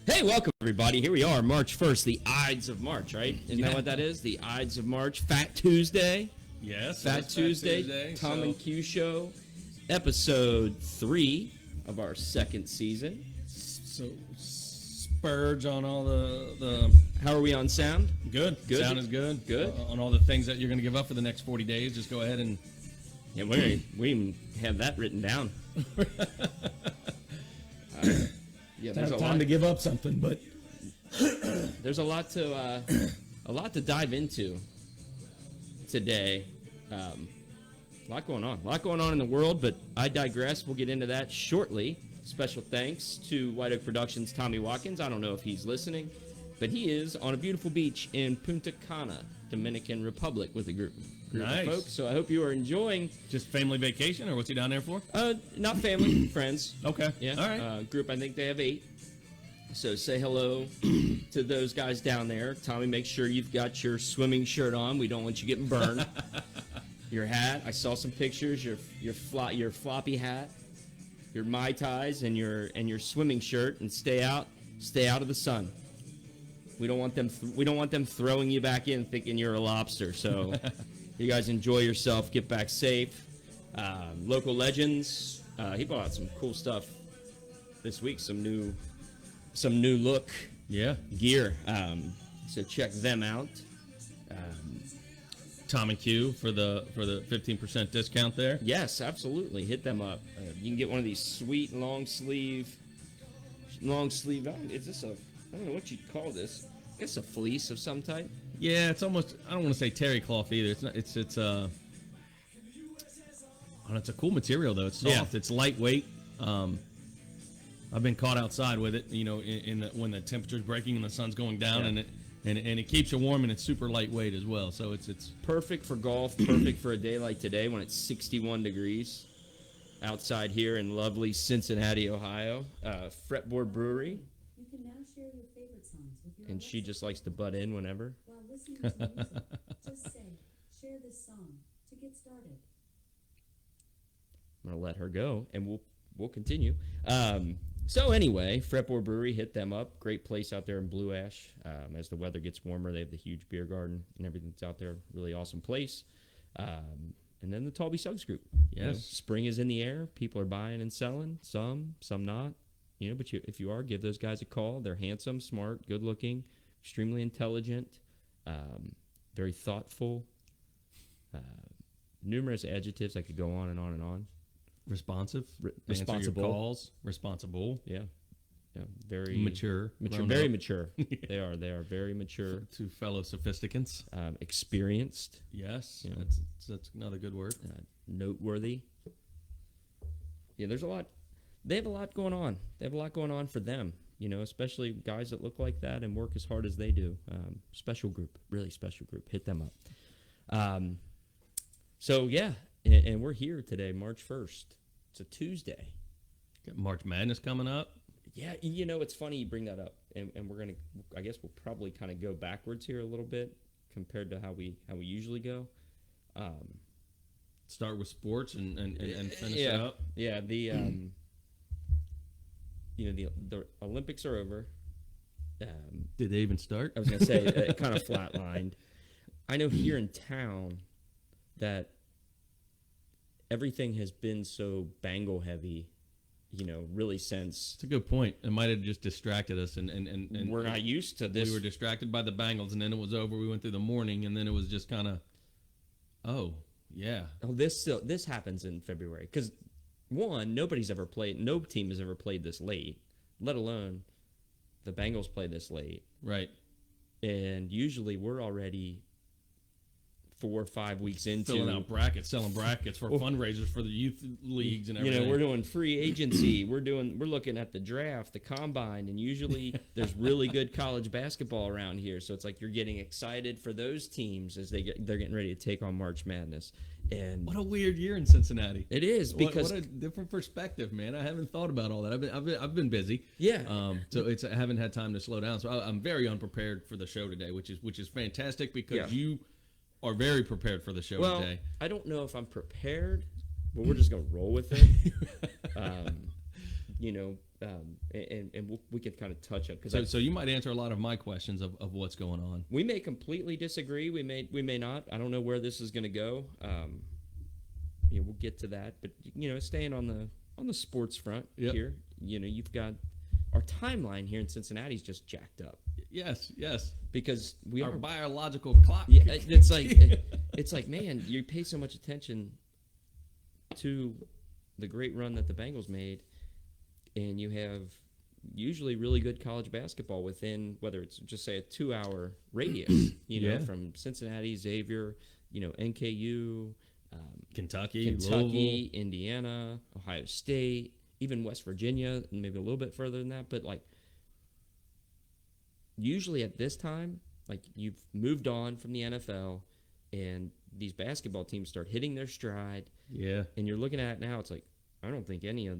Hey, welcome everybody. Here we are, March 1st, the Ides of March, right? Isn't that what that is? The Ides of March, Fat Tuesday. Yes. Fat Tuesday, Tom and Q Show, episode 3 of our second season. So spurge on all the How are we on sound? good. Good. Sound is good. Good. On all the things that you're going to give up for the next 40 days, just go ahead and Yeah, we even have that written down. Yeah, there's a lot. time to give up something, but There's a lot to dive into today. A lot going on in the world, but I digress. We'll get into that shortly. Special thanks to White Oak Productions' Tommy Watkins. I don't know if he's listening, but he is on a beautiful beach in Punta Cana, Dominican Republic, with a group Nice. of folks. So I hope you are enjoying. just family vacation, or what's he down there for? Not family, friends. Okay. Yeah. All right. Group, I think they have 8. So say hello to those guys down there. Tommy, make sure you've got your swimming shirt on. We don't want you getting burned. Your hat. I saw some pictures. Your floppy hat, your Mai Tais, and your swimming shirt. And stay out of the sun. We don't want them throwing you back in thinking you're a lobster. So you guys enjoy yourself. Get back safe. Local legends. He brought out some cool stuff this week. Some new look Yeah. gear. So check them out. Tom and Q for the 15% discount there. Yes, absolutely. Hit them up. You can get one of these sweet long sleeve. Is this I don't know what you'd call this. I guess a fleece of some type. Yeah, it's almost, I don't want to say terry cloth either. It's not. It's it's a cool material though. It's soft. Yeah. It's lightweight. I've been caught outside with it, when the temperature's breaking and the sun's going down, Yeah. and it keeps you warm, and it's super lightweight as well. So it's Perfect for golf. Perfect for a day like today when it's 61 degrees outside here in lovely Cincinnati, Ohio. Fretboard Brewery, You can now share your favorite songs with your and she just likes to butt in whenever. While listening to music, just say, share this song to get started. I'm gonna let her go, and we'll continue. So anyway, Fretboard Brewery, hit them up. Great place out there in Blue Ash. As the weather gets warmer, they have the huge beer garden and everything that's out there. Really awesome place. And then the Talby Suggs Group. Yes. Spring is in the air. People are buying and selling. Some not. But if you are, give those guys a call. They're handsome, smart, good looking, extremely intelligent, very thoughtful. Numerous adjectives. I could go on and on and on. responsive, responsible. answer your calls, responsible, Yeah, very mature, grown very up mature. They are very mature, to fellow sophisticants. experienced, Yes, Yeah. that's another good word. noteworthy. Yeah, there's a lot. They have a lot going on. They have a lot going on for them. Especially guys that look like that and work as hard as they do. Special group, really special group. Hit them up. So yeah, and we're here today, March 1st. It's a Tuesday. Got March Madness coming up. Yeah, it's funny you bring that up, and I guess we'll probably kind of go backwards here a little bit compared to how we usually go. Start with sports and finish it up. Yeah, the the Olympics are over. Did they even start? I was gonna say it kind of flatlined. I know here in town that everything has been so Bengal heavy, really since It's a good point. It might have just distracted us, and we're not used to this. We were distracted by the Bengals, and then it was over. We went through the morning, and then it was just kind of, oh yeah, This happens in February because no team has ever played this late, let alone the Bengals play this late, right. and usually we're already 4 or 5 weeks into Filling out brackets, selling brackets for fundraisers for the youth leagues and everything. we're doing free agency. We're looking at the draft, the combine, and usually there's really good college basketball around here. So it's like you're getting excited for those teams as they're getting ready to take on March Madness. And What a weird year in Cincinnati. it is because what a different perspective, man. I haven't thought about all that. I've been busy. Yeah. So I haven't had time to slow down. So I'm very unprepared for the show today, which is fantastic because you are very prepared for the show today. I don't know if I'm prepared, but we're just gonna roll with it. we can kind of touch it because So you might answer a lot of my questions of what's going on. we may completely disagree. We may not. I don't know where this is going to go. We'll get to that. But staying on the sports front here, you've got our timeline here in Cincinnati is just jacked up Yes, because we our are. biological clock. Yeah, it's like man, you pay so much attention to the great run that the Bengals made, and you have usually really good college basketball within whether it's just say a 2-hour radius, Yeah. from Cincinnati, Xavier, NKU, Kentucky, Kentucky, Indiana, Ohio State, even West Virginia, maybe a little bit further than that, but like usually at this time, like you've moved on from the NFL and these basketball teams start hitting their stride. Yeah. And you're looking at it now, it's like I don't think any of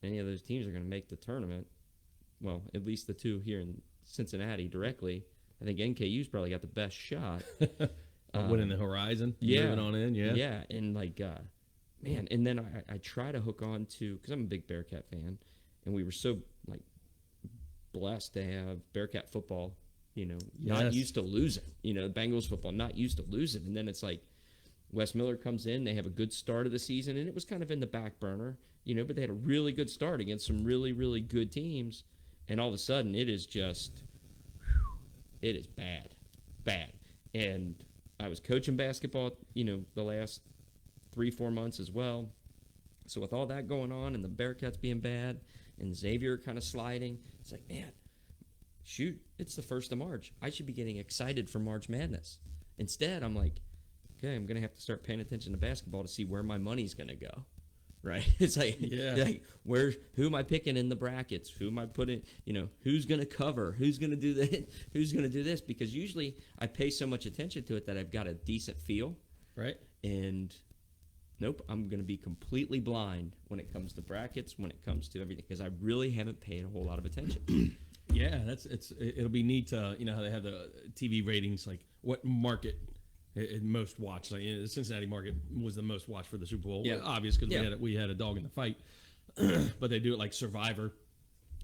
those teams are going to make the tournament. Well, at least the two here in Cincinnati directly. I think NKU's probably got the best shot. Winning the Horizon, Yeah. moving on in, yeah. Yeah, and man, and then I try to hook on to, because I'm a big Bearcat fan, and we were so like blessed to have Bearcat football, not Yes. used to losing, Bengals football, not used to losing. And then it's like Wes Miller comes in, they have a good start of the season, and it was kind of in the back burner, but they had a really good start against some really, really good teams. And all of a sudden, it is just, it is bad. And I was coaching basketball, the last 3-4 months as well. So with all that going on and the Bearcats being bad and Xavier kind of sliding, it's like, man, shoot, it's the 1st of March. I should be getting excited for March Madness. Instead, I'm like, okay, I'm going to have to start paying attention to basketball to see where my money's going to go. Right? It's like, who am I picking in the brackets? Who am I putting, who's going to cover? Who's going to do that? Who's going to do this? Because usually I pay so much attention to it that I've got a decent feel. Right. And nope, I'm going to be completely blind when it comes to brackets, when it comes to everything, because I really haven't paid a whole lot of attention. Yeah, it'll be neat to, how they have the TV ratings, like what market most watched. Like, the Cincinnati market was the most watched for the Super Bowl. Yeah. Obvious because we had a dog in the fight. But they do it like Survivor.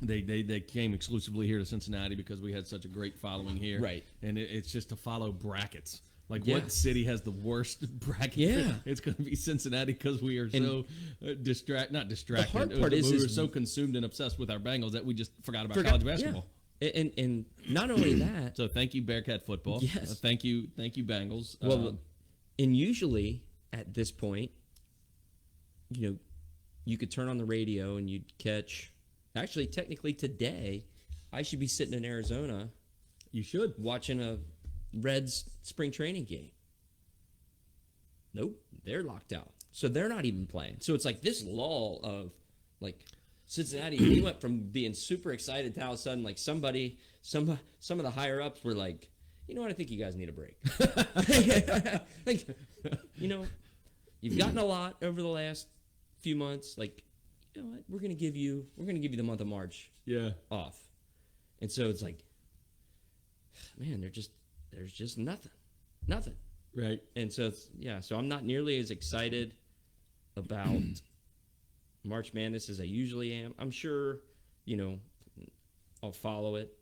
They came exclusively here to Cincinnati because we had such a great following here. Right. And it's just to follow brackets. Like, Yeah. what city has the worst bracket? Yeah. It's going to be Cincinnati because we are so not distracted. hard part we is were so consumed and obsessed with our Bengals that we just forgot about Forgot- college basketball. yeah. And not only that, So thank you, Bearcat football. Yes. Thank you, Bengals. well, and usually at this point, you could turn on the radio and you'd catch. Actually, technically today, I should be sitting in Arizona you should. watching a Reds spring training game. Nope, they're locked out, so they're not even playing. So it's like this lull of like Cincinnati. We went from being super excited to all of a sudden like some of the higher ups were like, you know what, I think you guys need a break. Like, you've gotten a lot over the last few months. Like, you know what, we're gonna give you the month of March Yeah. off. And so it's like, man, there's just nothing. Right. And so so I'm not nearly as excited about March Madness as I usually am. I'm sure, I'll follow it.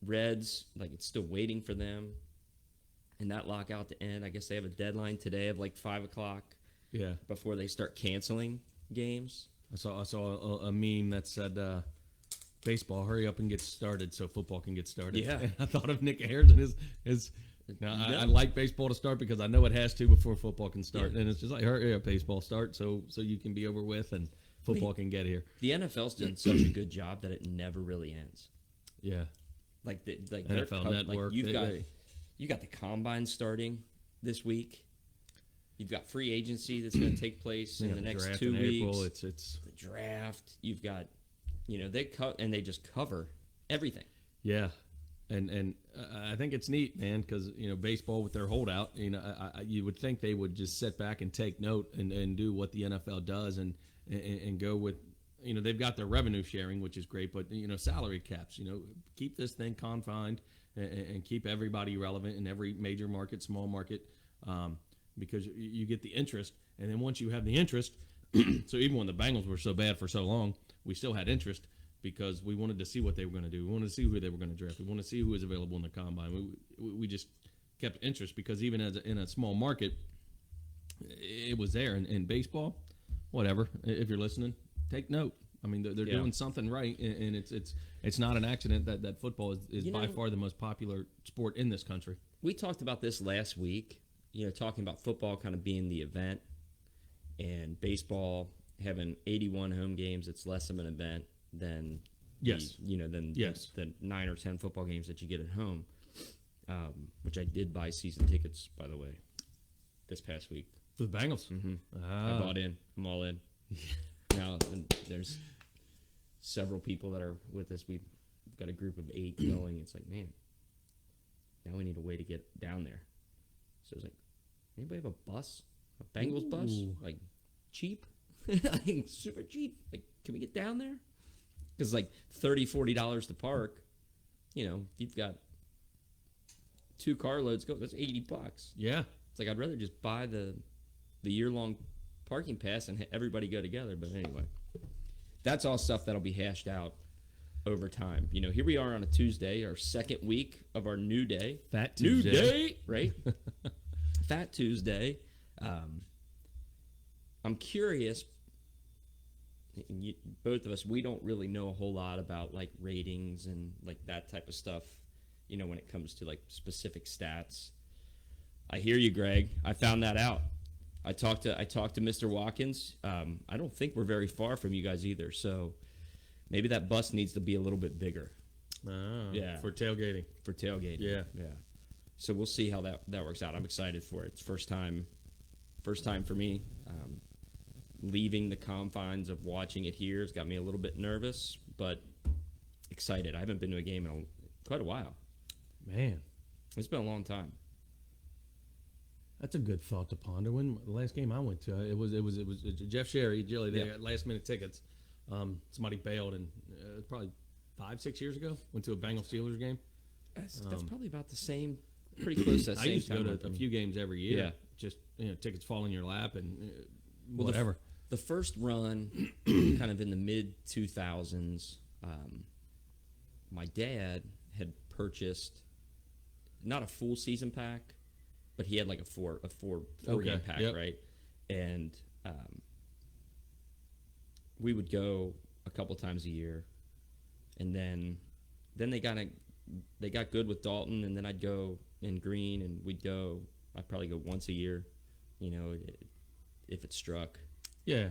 Reds, like, it's still waiting for them and that lockout to end. I guess they have a deadline today of like 5:00 Yeah. before they start canceling games. I saw a meme that said, "Baseball, hurry up and get started so football can get started." Yeah. And I thought of Nick Ayers and his. Now, I like baseball to start because I know it has to before football can start, and it's just like hurry up, baseball start so you can be over with and football can get here. The NFL's done such a good job that it never really ends. Yeah. Like their NFL Network, Like you got the combine starting this week. You've got free agency that's going to take place in the next draft 2 in weeks. April, it's the draft. You've got, they just cover everything. yeah. And I think it's neat, man, because baseball with their holdout, you would think they would just sit back and take note and do what the NFL does and go with, they've got their revenue sharing, which is great, but salary caps, keep this thing confined and keep everybody relevant in every major market, small market, because you get the interest, and then once you have the interest, so even when the Bengals were so bad for so long, we still had interest because we wanted to see what they were going to do. We wanted to see who they were going to draft. We wanted to see who was available in the combine. We just kept interest because even in a small market, it was there. In baseball, whatever. If you're listening, take note. I mean, they're doing something right, and it's not an accident that football is by far the most popular sport in this country. We talked about this last week, talking about football kind of being the event and baseball having 81 home games. It's less of an event than the 9 or 10 football games that you get at home, which I did buy season tickets, by the way, this past week. For the Bengals? Mm-hmm. I bought in. I'm all in. Now, there's several people that are with us. We've got a group of 8 going. It's like, man, now we need a way to get down there. So it's like, anybody have a bus? A Bengals bus? Like, cheap? Like, super cheap? Like, can we get down there? Because, like, $30, $40 to park, you've got 2 carloads go. That's $80. Yeah. It's like, I'd rather just buy the year-long parking pass and everybody go together. But anyway, that's all stuff that'll be hashed out over time. Here we are on a Tuesday, our second week of our new day. Fat Tuesday. New day, right? Fat Tuesday. I'm curious, both of us, we don't really know a whole lot about like ratings and like that type of stuff, when it comes to like specific stats. I hear you, Greg. I found that out. I talked to Mr. Watkins. I don't think we're very far from you guys either, so maybe that bus needs to be a little bit bigger. Yeah, for tailgating. Yeah. So we'll see how that works out. I'm excited for it. It's first time for me. Leaving the confines of watching it here has got me a little bit nervous, but excited. I haven't been to a game in quite a while. Man, it's been a long time. That's a good thought to ponder. When the last game I went to, it was Jeff Sherry, Jilly. They got last minute tickets. Somebody bailed, and probably 5-6 years ago went to a Bengals Steelers game. That's probably about the same, pretty close to that same I used to time. go to a few games every year. Yeah. Just tickets fall in your lap and whatever. The first run, kind of in the mid 2000s, my dad had purchased not a full season pack, but he had like a four game pack, right? And we would go a couple times a year, and then they got good with Dalton, and then I'd go in Green, and I'd probably go once a year, if it struck. Yeah,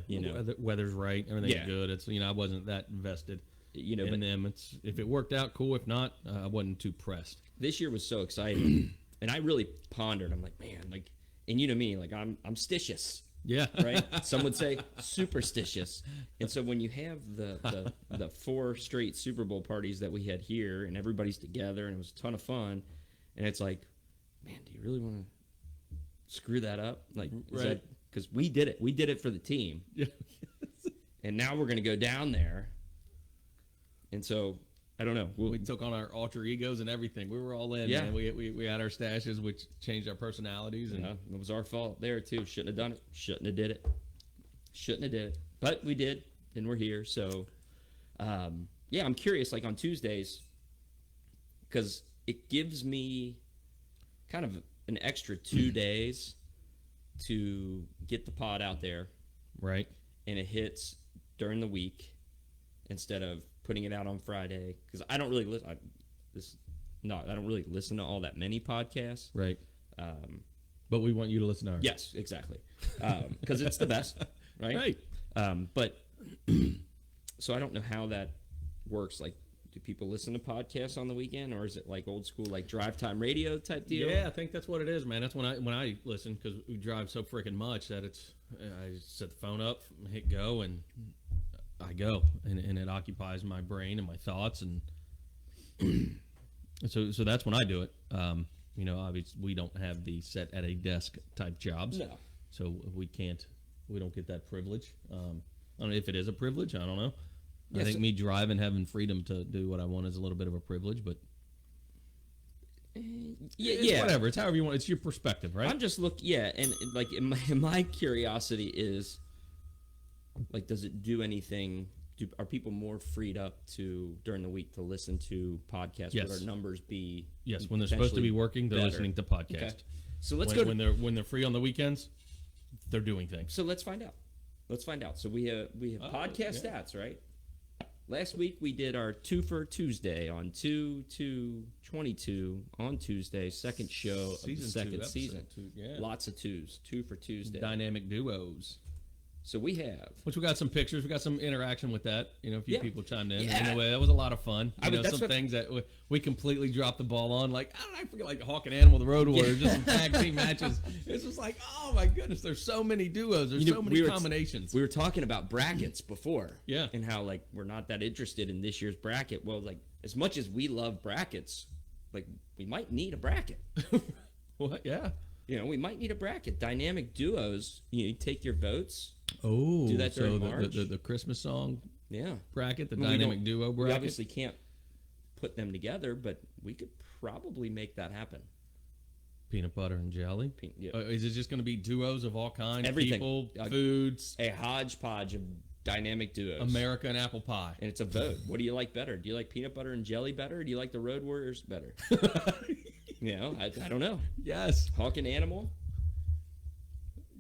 weather's right, everything's good. It's I wasn't that invested in them. It's if it worked out, cool. If not, I wasn't too pressed. This year was so exciting, and I really pondered. I'm like, man, like, and me, like I'm stitious. Yeah, right. Some would say superstitious. And so when you have the 4 straight Super Bowl parties that we had here, and everybody's together, and it was a ton of fun, and it's like, man, do you really want to screw that up? Like, right? Because we did it. We did it for the team. Yeah. And now we're going to go down there. And so, I don't know. We took on our alter egos and everything. We were all in. Yeah. Man. We had our stashes, which changed our personalities. And it was our fault there, too. Shouldn't have done it. Shouldn't have did it. But we did, and we're here. So, I'm curious, like on Tuesdays, because it gives me kind of an extra 2 days to get the pod out there, right? And it hits during the week instead of putting it out on Friday, because I don't really listen. I don't really listen to all that many podcasts, right? But we want you to listen to ours. Yes, exactly, because it's the best, right? Right. But so I don't know how that works. Like, do people listen to podcasts on the weekend, or is it like old school, like drive time radio type deal? Yeah, I think that's what it is, man. That's when I listen, because we drive so freaking much that I just set the phone up, hit go, and I go, and it occupies my brain and my thoughts, and so that's when I do it. Obviously we don't have the set at a desk type jobs, no, so we don't get that privilege. I don't know if it is a privilege. I don't know. I think me driving, having freedom to do what I want is a little bit of a privilege, but it's whatever. It's however you want. It's your perspective, right? I'm just and like my curiosity is, like, does it do anything are people more freed up to during the week to listen to podcasts? Yes. Would our numbers be Yes, when they're supposed to be working, they're better? listening to podcasts. Okay. So let's when, go. when they're free on the weekends, they're doing things. So let's find out. Let's find out. So we have podcast stats, right? Last week we did our 2 for Tuesday on 2/2/22 on Tuesday, second show of the second season. Yeah. Lots of twos. 2 for Tuesday. Dynamic duos. So we have. Which we got some pictures. We got some interaction with that. You know, a few Yeah. people chimed in. Yeah. Anyway, that was a lot of fun. I mean, that's some what- things that we completely dropped the ball on. Like, I don't know, I forget, like Hawk and Animal, the Road Warriors, just some tag team matches. It's just like, oh my goodness, there's so many duos. There's so many combinations. We were talking about brackets before. Yeah. And how, like, we're not that interested in this year's bracket. Well, like, as much as we love brackets, like, we might need a bracket. What? Yeah. You know, we might need a bracket. Dynamic duos, you take your votes. Oh, Do that during so March? the Christmas song Yeah. bracket, the I mean, we dynamic don't- duo We bracket. obviously can't put them together, but we could probably make that happen. Peanut butter and jelly. Yeah. Is it just going to be duos of all kinds? Everything. People, Uh, foods, A hodgepodge of dynamic duos. America and apple pie. And it's a vote. What do you like better? Do you like peanut butter and jelly better? Or do you like the Road Warriors better? You know, I don't know. Yes. Hawk and Animal.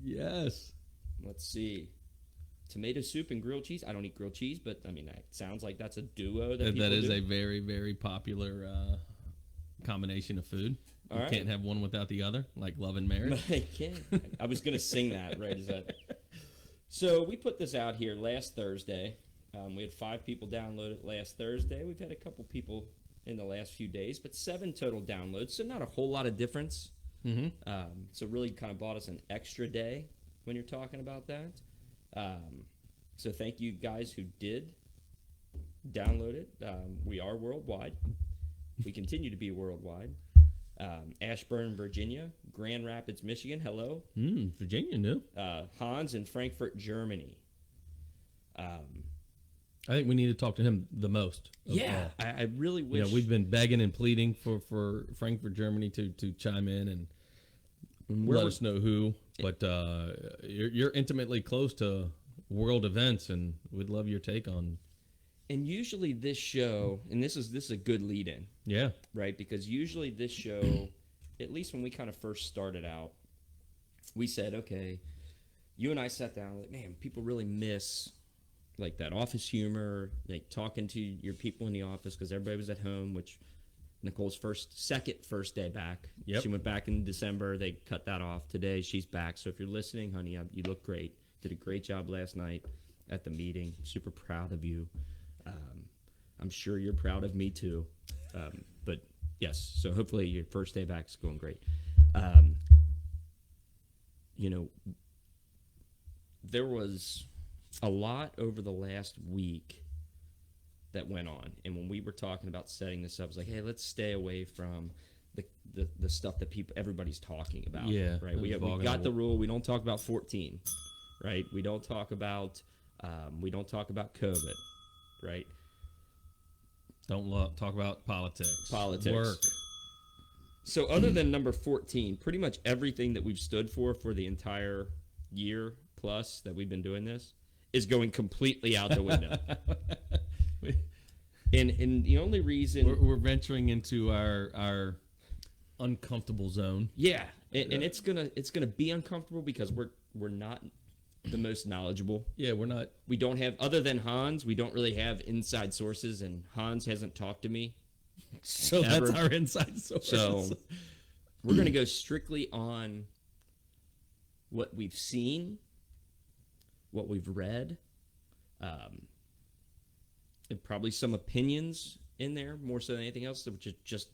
Yes. Let's see. Tomato soup and grilled cheese. I don't eat grilled cheese, but I mean, that sounds like that's a duo that people That is do. a very, very popular combination of food. All You right. can't have one without the other, like love and marriage. I can't. I was gonna sing that right as that. So we put this out here last Thursday. We had 5 people download it last Thursday. We've had a couple people in the last few days, but 7 total downloads. So not a whole lot of difference. Mm-hmm. So really kind of bought us an extra day when you're talking about that. So thank you guys who did download it. We are worldwide. We continue to be worldwide. Ashburn, Virginia, Grand Rapids, Michigan. Hello. Virginia knew. Hans in Frankfurt, Germany. I think we need to talk to him the most. of Yeah, all. I really You wish. know, we've been begging and pleading for Frankfurt, Germany to chime in and Where let we- us know who. But you're intimately close to world events, and we'd love your take on. And usually this show, and this is a good lead-in, Yeah. right? Because usually this show, at least when we kind of first started out, we said, okay, you and I sat down, like, man, people really miss like that office humor, like talking to your people in the office because everybody was at home, which Nicole's second day back. Yep. She went back in December. They cut that off. Today she's back. So if you're listening, honey, you look great. Did a great job last night at the meeting. Super proud of you. I'm sure you're proud of me too. But yes, so hopefully your first day back is going great. You know, there was a lot over the last week that went on, and when we were talking about setting this up, I was like, hey, let's stay away from the stuff that everybody's talking about. Yeah, Right. We bogging got the the- rule. We don't talk about 14. Right. We don't talk about COVID. Right. Don't talk about politics. Politics. Work. So other than number 14, pretty much everything that we've stood for the entire year plus that we've been doing this is going completely out the window. And the only reason We're venturing into our uncomfortable zone. yeah, and it's gonna be uncomfortable because we're not the most knowledgeable. Yeah, we're not. We don't have, other than Hans, we don't really have inside sources, and Hans hasn't talked to me. So Ever. that's our inside source. So we're going to go strictly on what we've seen, what we've read, and probably some opinions in there more so than anything else, which is just,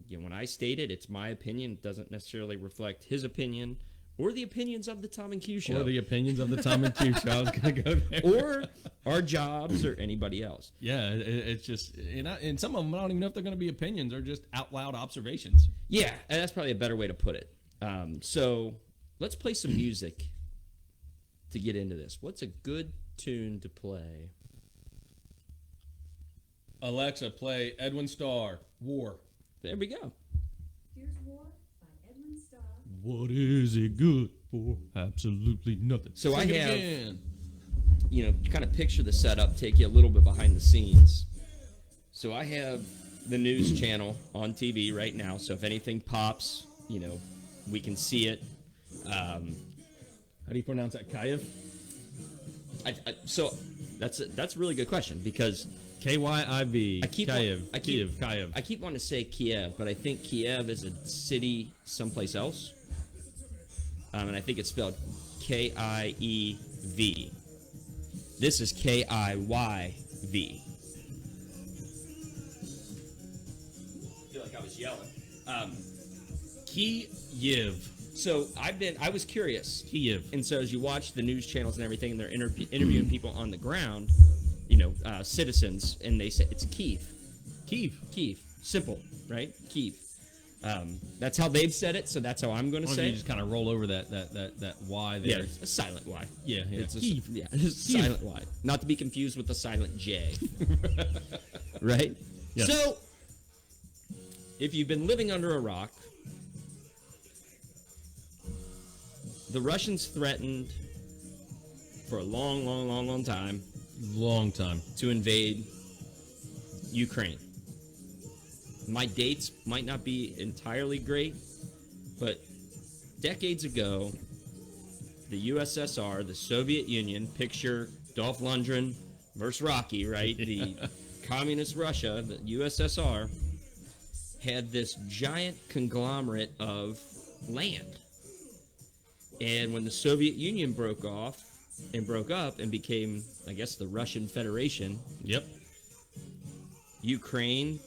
you know, when I state it, it's my opinion. It doesn't necessarily reflect his opinion or the opinions of the Tom and Q show Or the opinions of the Tom and Q show. I was going to go there. or our jobs or anybody else. Yeah, it's just, and some of them I don't even know if they're going to be opinions or just out loud observations. Yeah, and that's probably a better way to put it. So let's play some music to get into this. What's a good tune to play? Alexa, play Edwin Starr, War. There we go. Here's War by Edwin Starr. What is it good for? Absolutely nothing. So Sing I it have- again. kind of picture the setup, take you a little bit behind the scenes. So I have the news channel on TV right now. So if anything pops, we can see it. How do you pronounce that? Kyiv? So that's a really good question because Kyiv. Kyiv. I keep wanting to say Kiev, but I think Kiev is a city someplace else, and I think it's spelled K-I-E-V. This is K-I-Y-V. I feel like I was yelling. Kyiv. So I was curious. Kyiv. And so as you watch the news channels and everything, and they're interviewing people on the ground, citizens, and they say it's Kyiv. Kyiv. Simple, right? Kyiv. That's how they've said it, so that's how I'm going to say You it. just kind of roll over that Y there. Yeah, it's a silent Y. Yeah. It's a Kyiv. it's a silent Y. Not to be confused with the silent J. Right? Yes. So, if you've been living under a rock, the Russians threatened for a long time Long time. to invade Ukraine. My dates might not be entirely great, but decades ago, the USSR, the Soviet Union, picture Dolph Lundgren versus Rocky, right? The communist Russia, the USSR, had this giant conglomerate of land. And when the Soviet Union broke up and became, I guess, the Russian Federation, Yep. Ukraine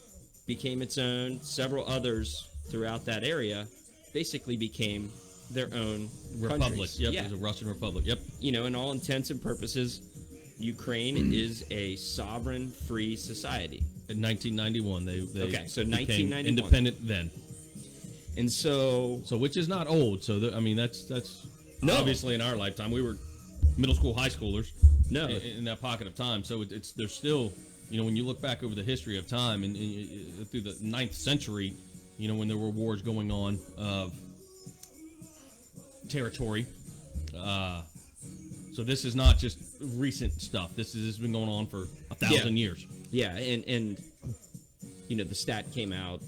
became its own. Several others throughout that area basically became their own Republic. countries. Yep. Yeah. It was a Russian republic. Yep. In all intents and purposes, Ukraine is a sovereign, free society. In 1991, they Okay, so became 1991. independent then. And so, So which is not old. So that's No. obviously in our lifetime we were middle school, high schoolers. No. in that pocket of time. So it's there's still when you look back over the history of time and through the 9th century, when there were wars going on of territory. So this is not just recent stuff. This has been going on for 1,000 years. yeah, and the stat came out.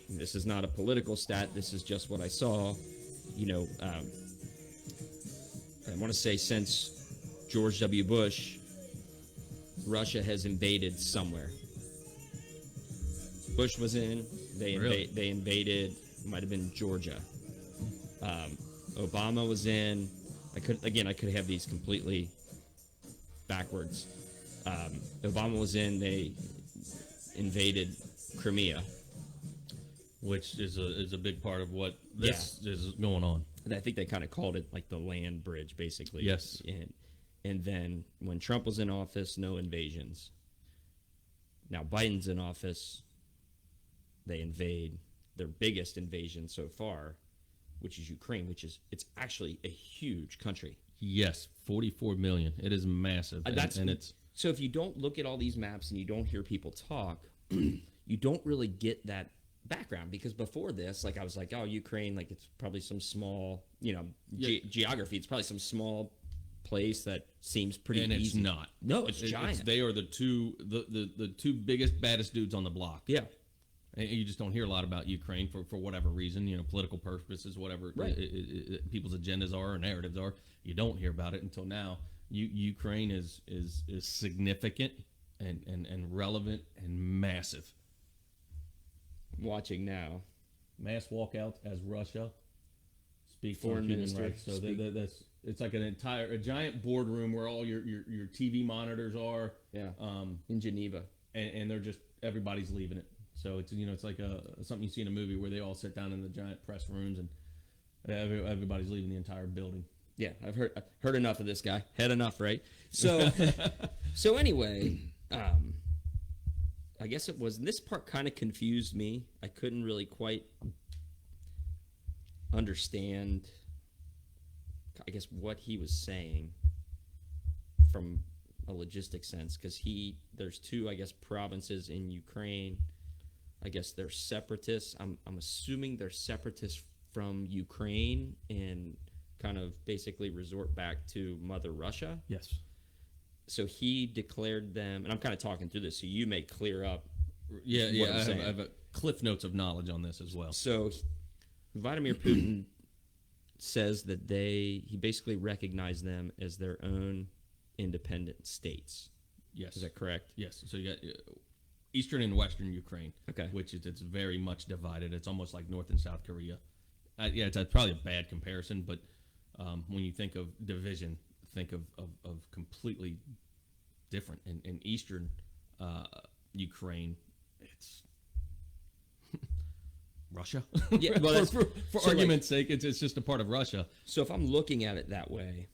This is not a political stat. This is just what I saw. I want to say since George W. Bush, Russia has invaded somewhere. Bush was in. They Really? They invaded. Might have been Georgia. Obama was in. I could have these completely backwards. Obama was in. They invaded Crimea. Which is a big part of what this is going on. And I think they kind of called it like the land bridge, basically. Yes. And then when Trump was in office, no invasions. Now Biden's in office, they invade their biggest invasion so far, which is Ukraine, it's actually a huge country. Yes, 44 million. It is massive. And it's so if you don't look at all these maps and you don't hear people talk, you don't really get that background, because before this, like I was like, oh, Ukraine, like it's probably some small, geography. It's probably some small place that seems pretty and easy. it's not. No, it's giant. They are the two biggest, baddest dudes on the block. Yeah. And you just don't hear a lot about Ukraine for whatever reason, political purposes, whatever Right. people's agendas are or narratives are. You don't hear about it until now. Ukraine is significant and relevant and massive. Watching now. Mass walkouts as Russia speaks Foreign on human minister rights. So speak- that's it's like a giant boardroom where all your TV monitors are. Yeah. In Geneva. And they're just everybody's leaving it. So it's it's like something you see in a movie where they all sit down in the giant press rooms and everybody's leaving the entire building. Yeah, I've heard enough of this guy. Had enough, right? So so anyway, I guess it was this part kind of confused me. I couldn't really quite understand, I guess, what he was saying from a logistic sense, because there's two, I guess, provinces in Ukraine. I guess they're separatists. I'm assuming they're separatists from Ukraine and kind of basically resort back to Mother Russia. Yes. So he declared them, and I'm kind of talking through this, so you may clear up. Yeah, what yeah. I'm I saying. have a cliff notes of knowledge on this as well. So Vladimir Putin says that he basically recognized them as their own independent states. Yes. Is that correct? Yes. So you got eastern and western Ukraine. Okay. Which is it's very much divided. It's almost like North and South Korea. Yeah, it's probably a bad comparison, but when you think of division, think of completely different. In eastern Ukraine, it's Russia. Yeah, well, that's- for so, argument's sake, it's just a part of Russia. So if I'm looking at it that way,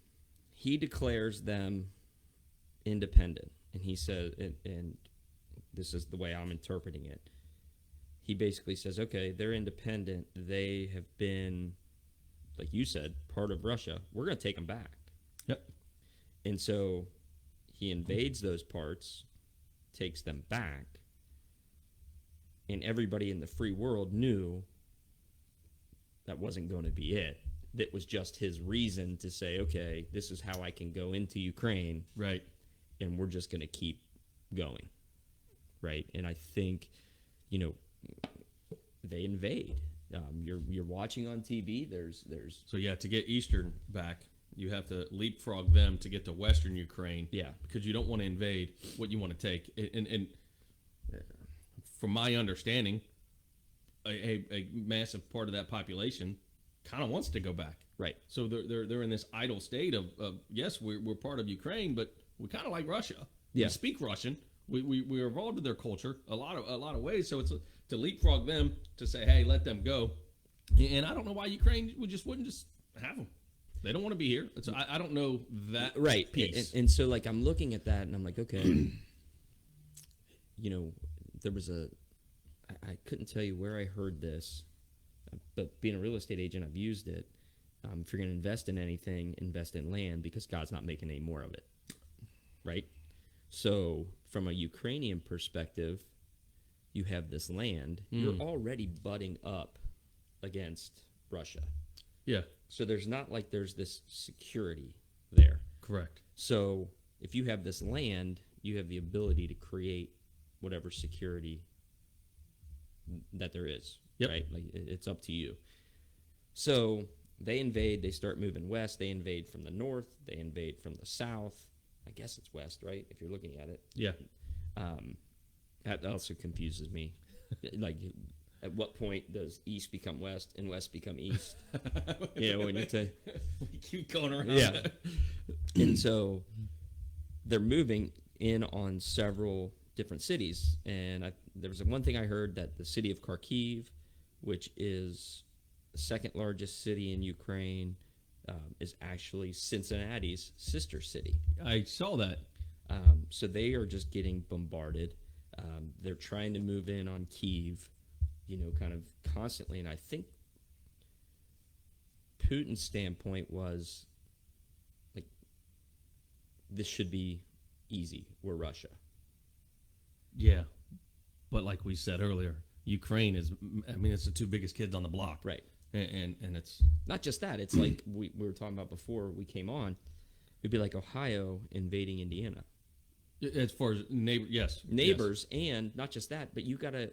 he declares them independent, and he says, and this is the way I'm interpreting it. He basically says, okay, they're independent. They have been, like you said, part of Russia. We're going to take them back. Yep. And so he invades those parts, takes them back, and everybody in the free world knew that wasn't going to be it. That was just his reason to say, okay, this is how I can go into Ukraine, Right. and we're just going to keep going, right? And I think, they invade. You're watching on TV. There's So yeah, to get eastern back, you have to leapfrog them to get to western Ukraine. Yeah. Because you don't want to invade what you want to take. And from my understanding, a massive part of that population kind of wants to go back. right. So they're in this idle state of yes, we're part of Ukraine, but we kind of like Russia. Yeah. We speak Russian. We're involved in their culture a lot of ways. So it's to leapfrog them to say, hey, let them go. And I don't know why Ukraine wouldn't just have them. They don't want to be here. I don't know that Right. piece. And so like I'm looking at that and I'm like, okay, there was I couldn't tell you where I heard this, but being a real estate agent, I've used it. If you're going to invest in anything, invest in land because God's not making any more of it. Right. So from a Ukrainian perspective, you have this land. You're already butting up against Russia. Yeah, So there's not like there's this security there. correct. So if you have this land, you have the ability to create whatever security that there is. Yep. Right? Like it's up to you. So they invade, they start moving west, they invade from the north, they invade from the south. I guess it's west, right? If you're looking at it. Yeah. That also confuses me. Like at what point does east become west and west become east? When you say We keep going around. yeah. And so they're moving in on several different cities. And there was one thing I heard that the city of Kharkiv, which is the second largest city in Ukraine, is actually Cincinnati's sister city. I saw that. So they are just getting bombarded. They're trying to move in on Kyiv, kind of constantly. And I think Putin's standpoint was like, this should be easy. We're Russia. Yeah. But like we said earlier, Ukraine is, it's the two biggest kids on the block. Right. And it's, Not just that. It's like we were talking about before we came on. It'd be like Ohio invading Indiana. as far as neighbors, yes. Neighbors, and not just that, but you gotta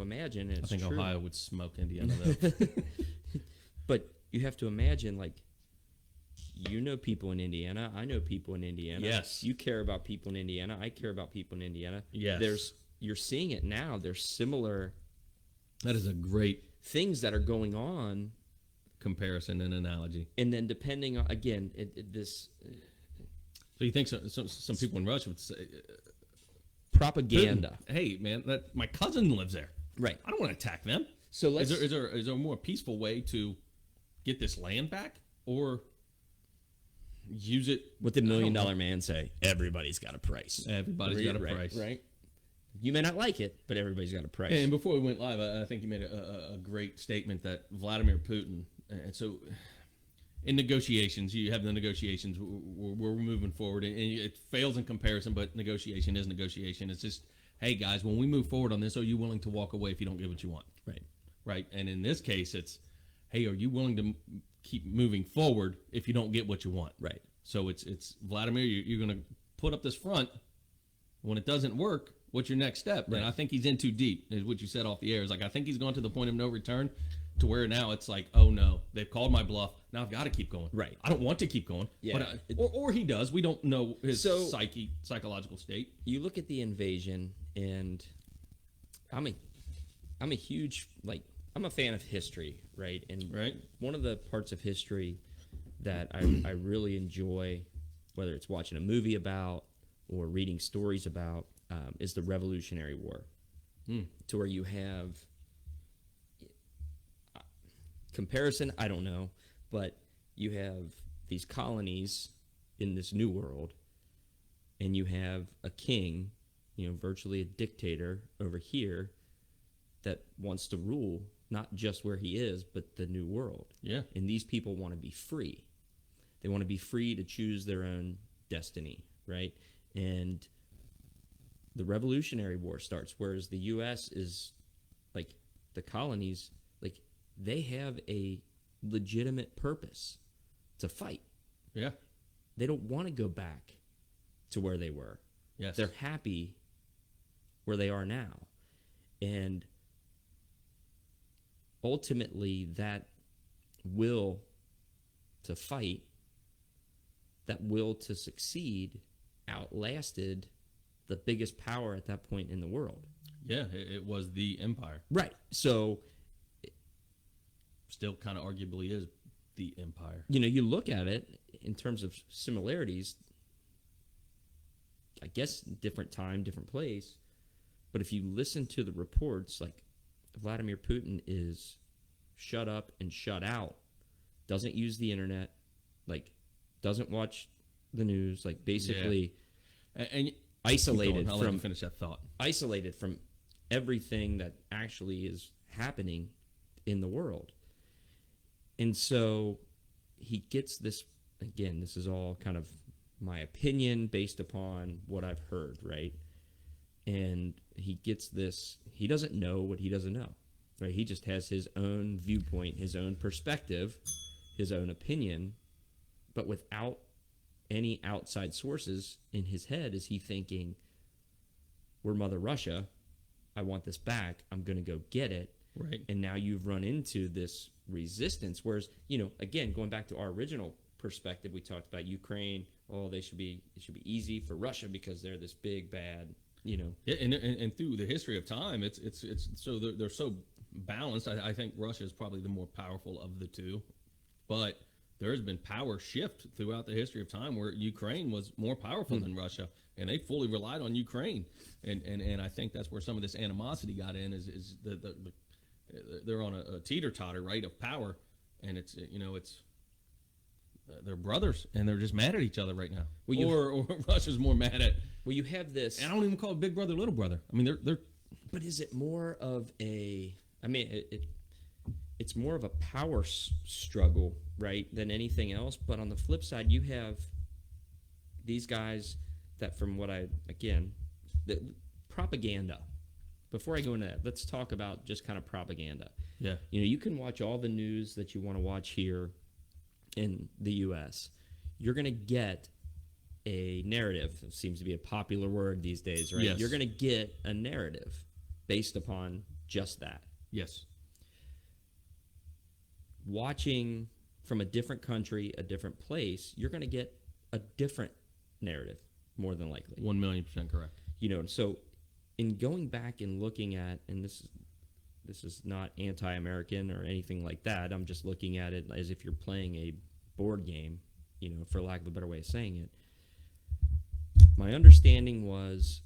imagine. And Yes. it's I think true, Ohio would smoke Indiana, though. but you have to imagine, like, people in Indiana. I know people in Indiana. Yes. You care about people in Indiana. I care about people in Indiana. Yes. You're seeing it now. There's similar That is a great things that are going on, comparison and analogy. and then depending on, again, this So you think some people in Russia would say, propaganda. hey, man, my cousin lives there. Right. I don't want to attack them. So let's. Is there a more peaceful way to get this land back, or use it? What did $1 I Million don't know. Man say? Everybody's got a price. Everybody's got a Right, price, right? You may not like it, but everybody's got a price. And before we went live, I think you made a great statement that Vladimir Putin. And so, in negotiations, you have the negotiations. We're moving forward, and it fails in comparison, but negotiation is negotiation. It's just, hey guys, when we move forward on this, are you willing to walk away if you don't get what you want? Right. Right. And in this case, it's, hey, are you willing to keep moving forward if you don't get what you want. Right. So it's Vladimir, you're going to put up this front. When it doesn't work, what's your next step? Right. And I think he's in too deep, is what you said off the air. Is like, I think he's gone to the point of no return to where now it's like, oh no, they've called my bluff. Now I've got to keep going. Right. I don't want to keep going. Yeah. But or he does. We don't know his So- psychological state. You look at the invasion, and I'm a huge, like, I'm a fan of history, right? And Right. one of the parts of history that I really enjoy, whether it's watching a movie about or reading stories about, is the Revolutionary War. To where you have comparison, I don't know, but you have these colonies in this new world, and you have a king, virtually a dictator over here that wants to rule not just where he is, but the new world. Yeah. And these people want to be free. They want to be free to choose their own destiny, right? And the Revolutionary War starts, whereas the U.S. is, like, the colonies, like, they have a legitimate purpose to fight. Yeah. They don't want to go back to where they were. Yes. They're happy where they are now. And ultimately, that will to fight, that will to succeed, outlasted the biggest power at that point in the world. Yeah. It was the empire. Right. So, Still kind of arguably is the empire. you look at it in terms of similarities, I guess different time, different place. But if you listen to the reports, like, Vladimir Putin is shut up and shut out, doesn't use the internet, like, doesn't watch the news, like, basically And isolated I'll let you from finish that thought. everything that actually is happening in the world. And so he gets this, again, this is all kind of my opinion based upon what I've heard, right? And he gets this, he doesn't know what he doesn't know, right? He just has his own viewpoint, his own perspective, his own opinion, but without any outside sources. In his head is he thinking, we're Mother Russia, I want this back, I'm going to go get it. Right. And now you've run into this resistance. Whereas, again, going back to our original perspective, we talked about Ukraine. Oh, it should be easy for Russia because they're this big bad, Yeah, and through the history of time, it's so they're so balanced. I think Russia is probably the more powerful of the two, but there has been power shift throughout the history of time where Ukraine was more powerful than Russia, and they fully relied on Ukraine, and I think that's where some of this animosity got in is they're on a teeter-totter, right, of power, and it's they're brothers, and they're just mad at each other right now. Well, or Russia's more mad at. well, you have this. And I don't even call it big brother, little brother. I mean, they're. But is it more of a? I mean, it's more of a power struggle, right, than anything else. But on the flip side, you have these guys that, from what the propaganda. Before I go into that, let's talk about just kind of propaganda. Yeah. You can watch all the news that you want to watch here in the U.S. You're going to get a narrative. It seems to be a popular word these days, right? Yes. You're going to get a narrative based upon just that. Yes. Watching from a different country, a different place, you're going to get a different narrative, more than likely. 1,000,000% correct. So in going back and looking at, and this is not anti-American or anything like that, I'm just looking at it as if you're playing a board game, for lack of a better way of saying it. My understanding was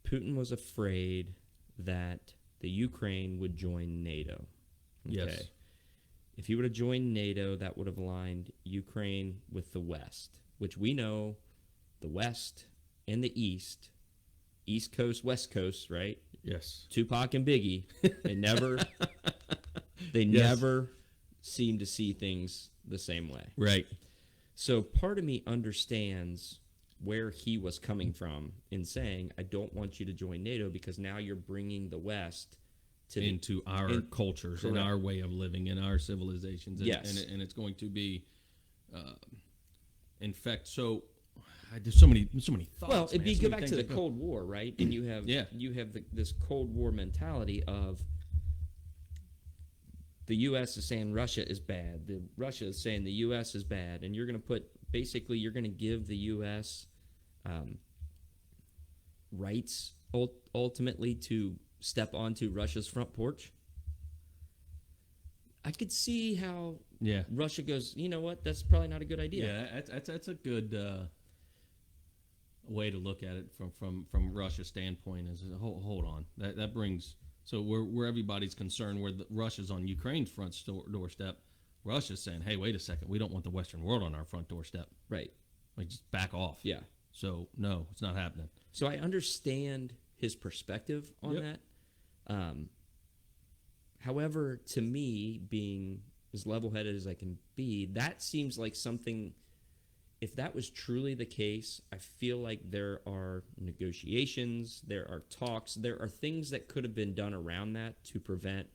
Putin was afraid that the Ukraine would join NATO. Yes. If he would have joined NATO, that would have aligned Ukraine with the West, which we know the West and the East Coast, West Coast, right? Yes. Tupac and Biggie, they never Yes. never seem to see things the same way. Right. So part of me understands where he was coming from in saying, I don't want you to join NATO because now you're bringing the West into our cultures and correct. our way of living and our civilizations. And, Yes. and it's going to be, in fact, so there's so many thoughts. Well, if man, you so go many back to things the that go- Cold War, right, and you have Yeah. this Cold War mentality of the U.S. is saying Russia is bad, Russia is saying the U.S. is bad, and you're going to give the U.S. Rights ultimately to step onto Russia's front porch. I could see how Yeah. Russia goes, you know what, that's probably not a good idea. Yeah, that's a good way to look at it from Russia's standpoint. Is hold on, that brings so where everybody's concerned, where Russia's on Ukraine's front doorstep, Russia's saying, hey, wait a second, we don't want the Western world on our front doorstep. Right. Like, just back off. Yeah. So no, it's not happening. So I understand his perspective on Yep. that. However, to me, being as level-headed as I can be, that seems like something. If that was truly the case, I feel like there are negotiations, there are talks, there are things that could have been done around that to prevent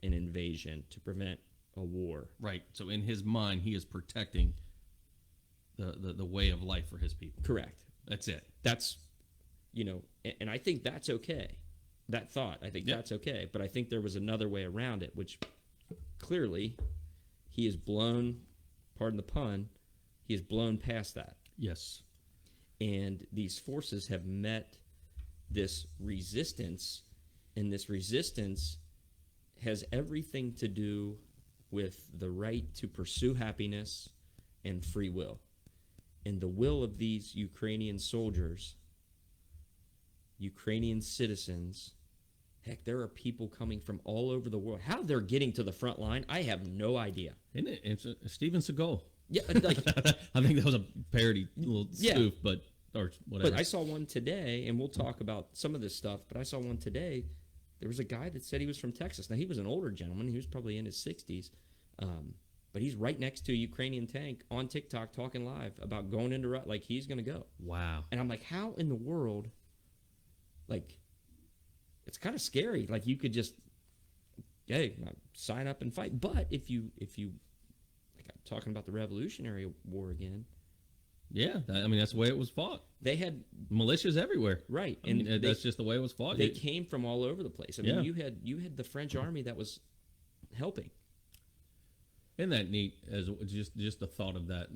an invasion, to prevent a war. Right. So in his mind, he is protecting the way of life for his people. Correct. That's it. That's, and I think that's okay. That thought, I think Yep. that's okay. But I think there was another way around it, which clearly he has blown, pardon the pun, he has blown past that. Yes. And these forces have met this resistance, and this resistance has everything to do with the right to pursue happiness and free will. And the will of these Ukrainian soldiers, Ukrainian citizens, heck, there are people coming from all over the world. How they're getting to the front line, I have no idea. Isn't it? It's Steven Seagal. Yeah, like, I think that was a parody little Yeah. spoof, or whatever. but I saw one today, and we'll talk about some of this stuff, but I saw one today. There was a guy that said he was from Texas. Now, he was an older gentleman. He was probably in his 60s. But he's right next to a Ukrainian tank on TikTok talking live about going into like he's going to go. Wow. And I'm like, how in the world? Like, it's kind of scary. Like, you could just, hey, sign up and fight. But if you, like, I'm talking about the Revolutionary War again. Yeah. I mean, that's the way it was fought. They had Militias everywhere. right, I mean, that's just the way it was fought. they came from all over the place. I mean, Yeah. you had the French army that was helping. Isn't that neat? As just the thought of that,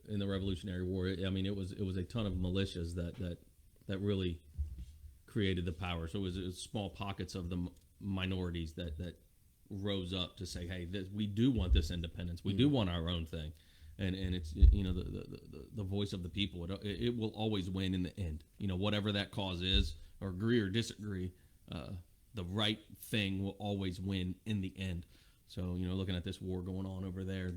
in the Revolutionary War. I mean, it was a ton of militias that really created the power. So it was small pockets of the minorities that rose up to say, hey, we do want this independence. We do want our own thing, and it's the voice of the people. It will always win in the end. Whatever that cause is, or agree or disagree, the right thing will always win in the end. So, looking at this war going on over there,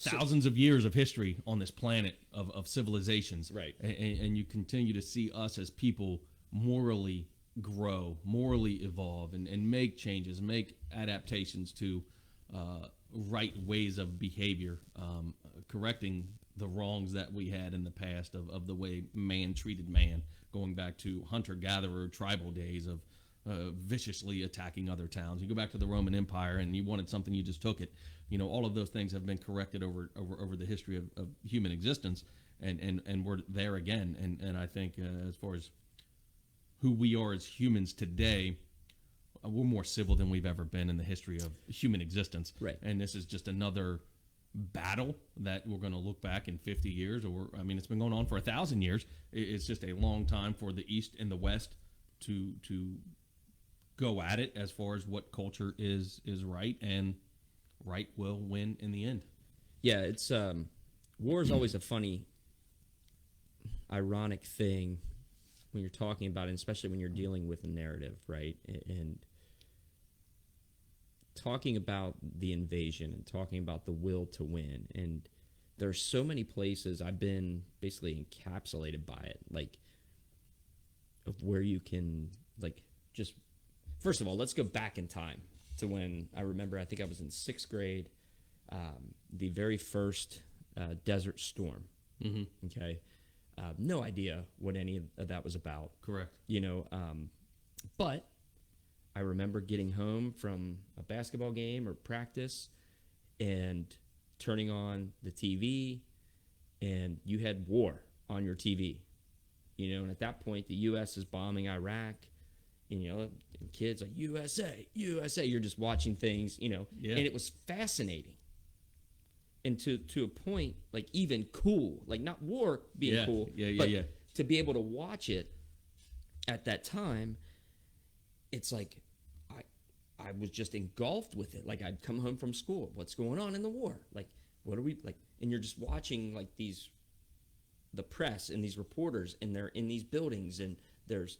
thousands of years of history on this planet of civilizations. Right. And you continue to see us as people morally grow, morally evolve, and make changes, make adaptations to right ways of behavior, correcting the wrongs that we had in the past of the way man treated man, going back to hunter-gatherer tribal days of viciously attacking other towns. You go back to the Roman Empire, and you wanted something, you just took it. All of those things have been corrected over the history of human existence, and we're there again. And I think as far as who we are as humans today, we're more civil than we've ever been in the history of human existence. Right. And this is just another battle that we're going to look back in 50 years, it's been going on for 1,000 years. It's just a long time for the East and the West to go at it as far as what culture is right, and right will win in the end. Yeah, it's war is always a funny, ironic thing when you're talking about it, especially when you're dealing with a narrative, right? And talking about the invasion and talking about the will to win. And there's so many places I've been basically encapsulated by it, like of where you can just. First of all, let's go back in time to when I remember, I think I was in 6th grade, the very first Desert Storm. Mm-hmm. Okay. No idea what any of that was about. Correct. But I remember getting home from a basketball game or practice and turning on the TV, and you had war on your TV. And at that point, the U.S. is bombing Iraq. And kids like USA, USA. You're just watching things, Yeah. and it was fascinating. And to a point, like even cool, like not war being Yeah. cool, Yeah, yeah, but yeah. to be able to watch it at that time, it's like I was just engulfed with it. Like I'd come home from school, what's going on in the war? Like what are we like? And you're just watching like the press and these reporters, and they're in these buildings, and there's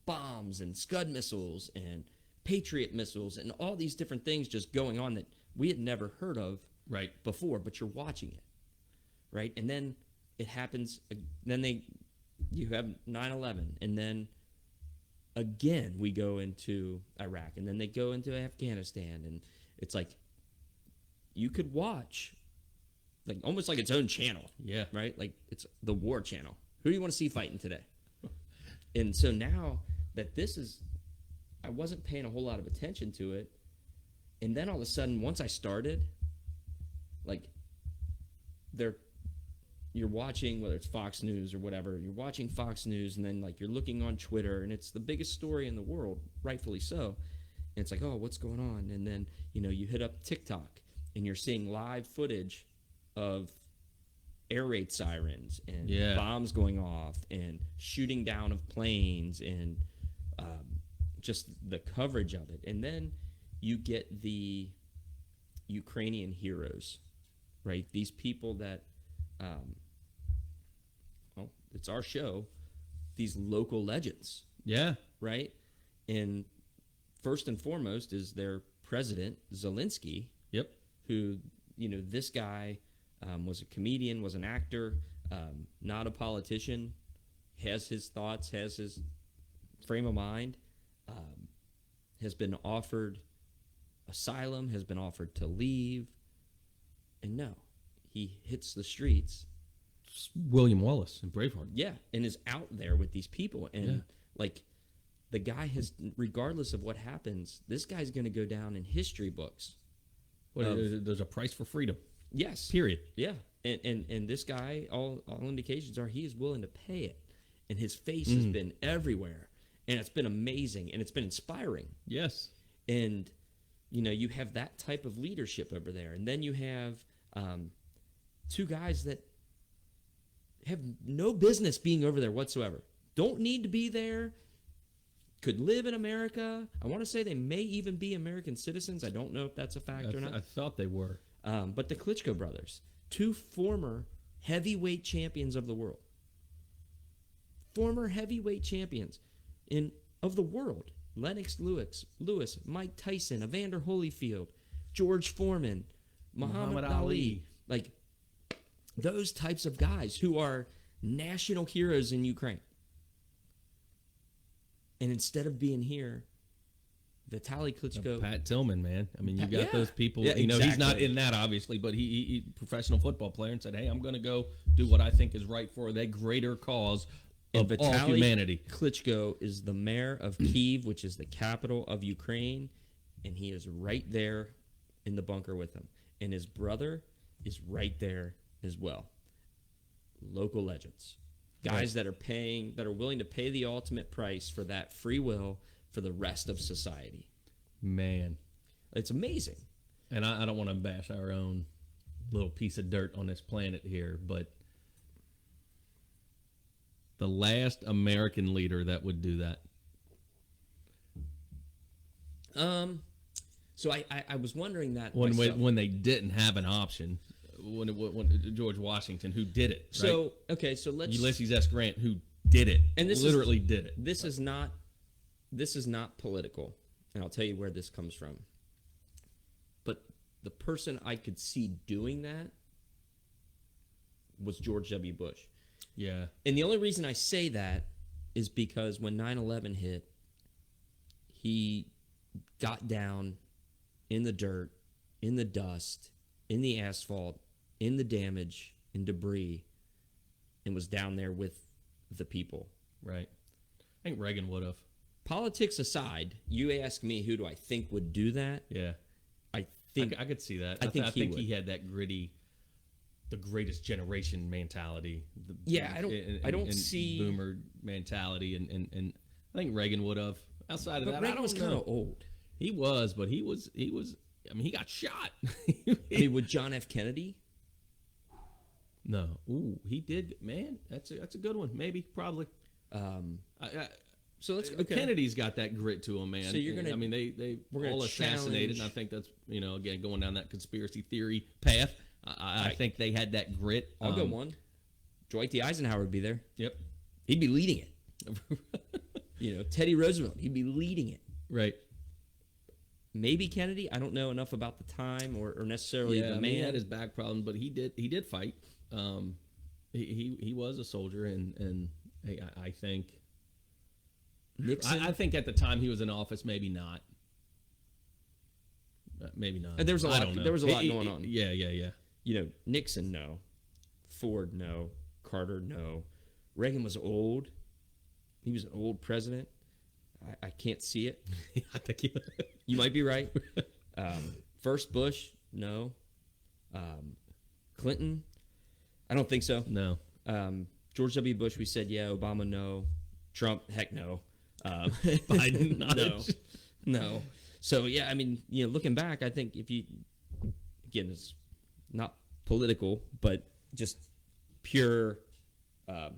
bombs and Scud missiles and Patriot missiles and all these different things just going on that we had never heard of Right. before, but you're watching it, right? And then it happens. Then you have 9/11, and then again we go into Iraq, and then they go into Afghanistan, and it's like you could watch like almost like its own channel, Yeah. right? Like it's the war channel. Who do you want to see fighting today? And so now that I wasn't paying a whole lot of attention to it, and then all of a sudden, once I started, like you're watching, whether it's Fox News or whatever, you're watching Fox News, and then like you're looking on Twitter, and it's the biggest story in the world, rightfully so. And it's like, oh, what's going on? And then you hit up TikTok, and you're seeing live footage of air raid sirens and Yeah. bombs going off and shooting down of planes, and just the coverage of it. And then you get the Ukrainian heroes, right? These people that, well, it's our show, these local legends, Yeah. right? And first and foremost is their president, Zelensky, Yep. who, this guy was a comedian, was an actor, not a politician, has his thoughts, has his frame of mind, has been offered asylum, has been offered to leave, and no, he hits the streets, William Wallace and Braveheart. yeah, and is out there with these people. And Yeah. like the guy has, regardless of what happens, this guy's going to go down in history books. There's a price for freedom. Yes. Period. Yeah, and this guy, all indications are he is willing to pay it, and his face has been everywhere, and it's been amazing, and it's been inspiring. Yes. And you have that type of leadership over there, and then you have two guys that have no business being over there whatsoever. Don't need to be there. Could live in America. I want to say they may even be American citizens. I don't know if that's a fact or not. I thought they were. But the Klitschko brothers, two former heavyweight champions of the world. Former heavyweight champions of the world. Lennox Lewis, Mike Tyson, Evander Holyfield, George Foreman, Muhammad Ali. Like those types of guys who are national heroes in Ukraine. And instead of being here, Vitaly Klitschko. Pat Tillman, man. I mean, you got Yeah. those people. Yeah, He's not exactly. in that, obviously, but he professional football player and said, hey, I'm going to go do what I think is right for the greater cause of And all Vitaly humanity. Klitschko is the mayor of Kyiv, which is the capital of Ukraine, and he is right there in the bunker with him. And his brother is right there as well. Local legends. Guys that are willing to pay the ultimate price for that free will for the rest of society. Man. It's amazing. And I don't want to bash our own little piece of dirt on this planet here, but the last American leader that would do that. So I was wondering that When myself. when they didn't have an option, when George Washington, who did it, right? So okay, so let's Ulysses S. Grant, who did it, And this literally did it. This is not political, and I'll tell you where this comes from. But the person I could see doing that was George W. Bush. Yeah, And the only reason I say that is because when 9/11 hit, he got down in the dirt, in the dust, in the asphalt, in the damage, in debris, and was down there with the people. Right. I think Reagan would have. Politics aside, you ask me who do I think would do that? Yeah. I think I could see that. I think he would. he had that gritty, the greatest generation mentality. Yeah, I don't and see boomer mentality, and I think Reagan would have. Outside of but that, Reagan I was don't kind know. of old. He was, but he was. I mean, he got shot. I mean, would John F. Kennedy? No. Ooh, he did. Man, that's a good one. Maybe, probably. So let's okay. Kennedy's got that grit to him, man. So you're gonna. I mean, they we're gonna all assassinated, challenge- and I think that's again going down that conspiracy theory path. I think they had that grit. I'll go one. Dwight D. Eisenhower would be there. Yep. He'd be leading it. Teddy Roosevelt. He'd be leading it. Right. Maybe Kennedy. I don't know enough about the time or necessarily the man. He had his back problem, but he did fight. He was a soldier, and I think Nixon. I think at the time he was in office, maybe not. Maybe not. And there was a I lot. don't know. There was a lot going on. Yeah. Nixon, no. Ford, no. Carter, no. Reagan was old. He was an old president. I can't see it. I think You might be right. First Bush, no. Clinton, I don't think so. No. George W. Bush, we said yeah. Obama, no. Trump, heck no. Biden, no. So yeah, I mean, looking back, I think if you, again, it's not political, but just pure. Our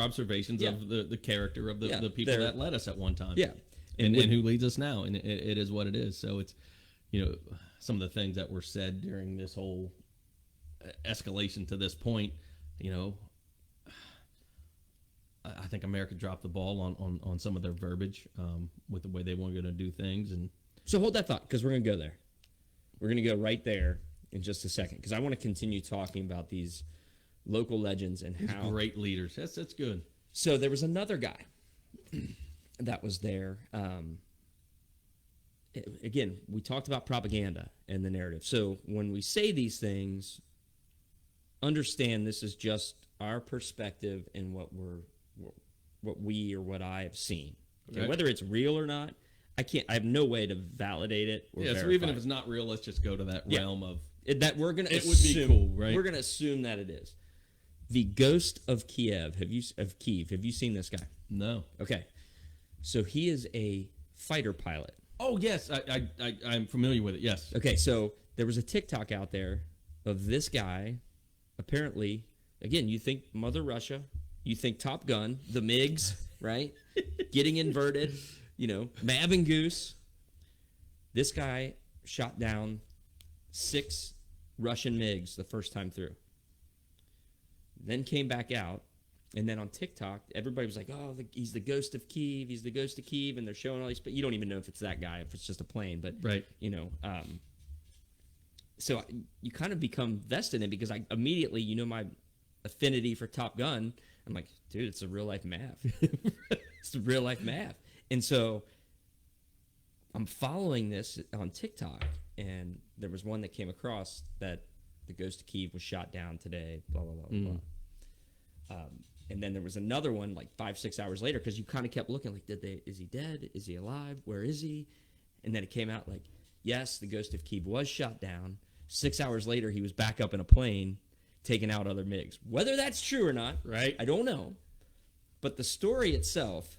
observations Yeah. of the character of the people they're- that led us at one time. Yeah. And who leads us now. And it is what it is. So it's, some of the things that were said during this whole escalation to this point, I think America dropped the ball on some of their verbiage with the way they were going to do things. And So hold that thought, because we're going to go there. We're going to go right there in just a second, because I want to continue talking about these local legends and these how great leaders. That's good. So there was another guy that was there. Again, we talked about propaganda and the narrative. So when we say these things, understand this is just our perspective and what I have seen. Okay? Okay. Whether it's real or not, I have no way to validate it or Yeah, verify so even if it. it's not real, let's just go to that Yeah. realm of That we're going to It would be assume, cool, right? We're going to assume that it is. The Ghost of Kiev. Have you seen this guy? no. Okay. So he is a fighter pilot. Oh yes, I'm familiar with it. Yes. Okay, so there was a TikTok out there of this guy. Apparently, again, you think Mother Russia, you think Top Gun, the MiGs, right? Getting inverted, Mav and Goose. This guy shot down 6 Russian MiGs the first time through. Then came back out, and then on TikTok, everybody was like, "Oh, he's the Ghost of Kiev. He's the Ghost of Kiev," and they're showing all these. But you don't even know if it's that guy, if it's just a plane. But Right. So you kind of become vested in it, because I immediately, my affinity for Top Gun. I'm like, dude, it's a real life Mav. It's a real life Mav. And so I'm following this on TikTok, and there was one that came across that the Ghost of Kiev was shot down today, blah, blah, blah, blah. And then there was another one like 5-6 hours later, because you kind of kept looking like, is he dead? Is he alive? Where is he? And then it came out like, yes, the Ghost of Kiev was shot down. 6 hours later, he was back up in a plane taking out other MiGs. Whether that's true or not, Right. I don't know. But the story itself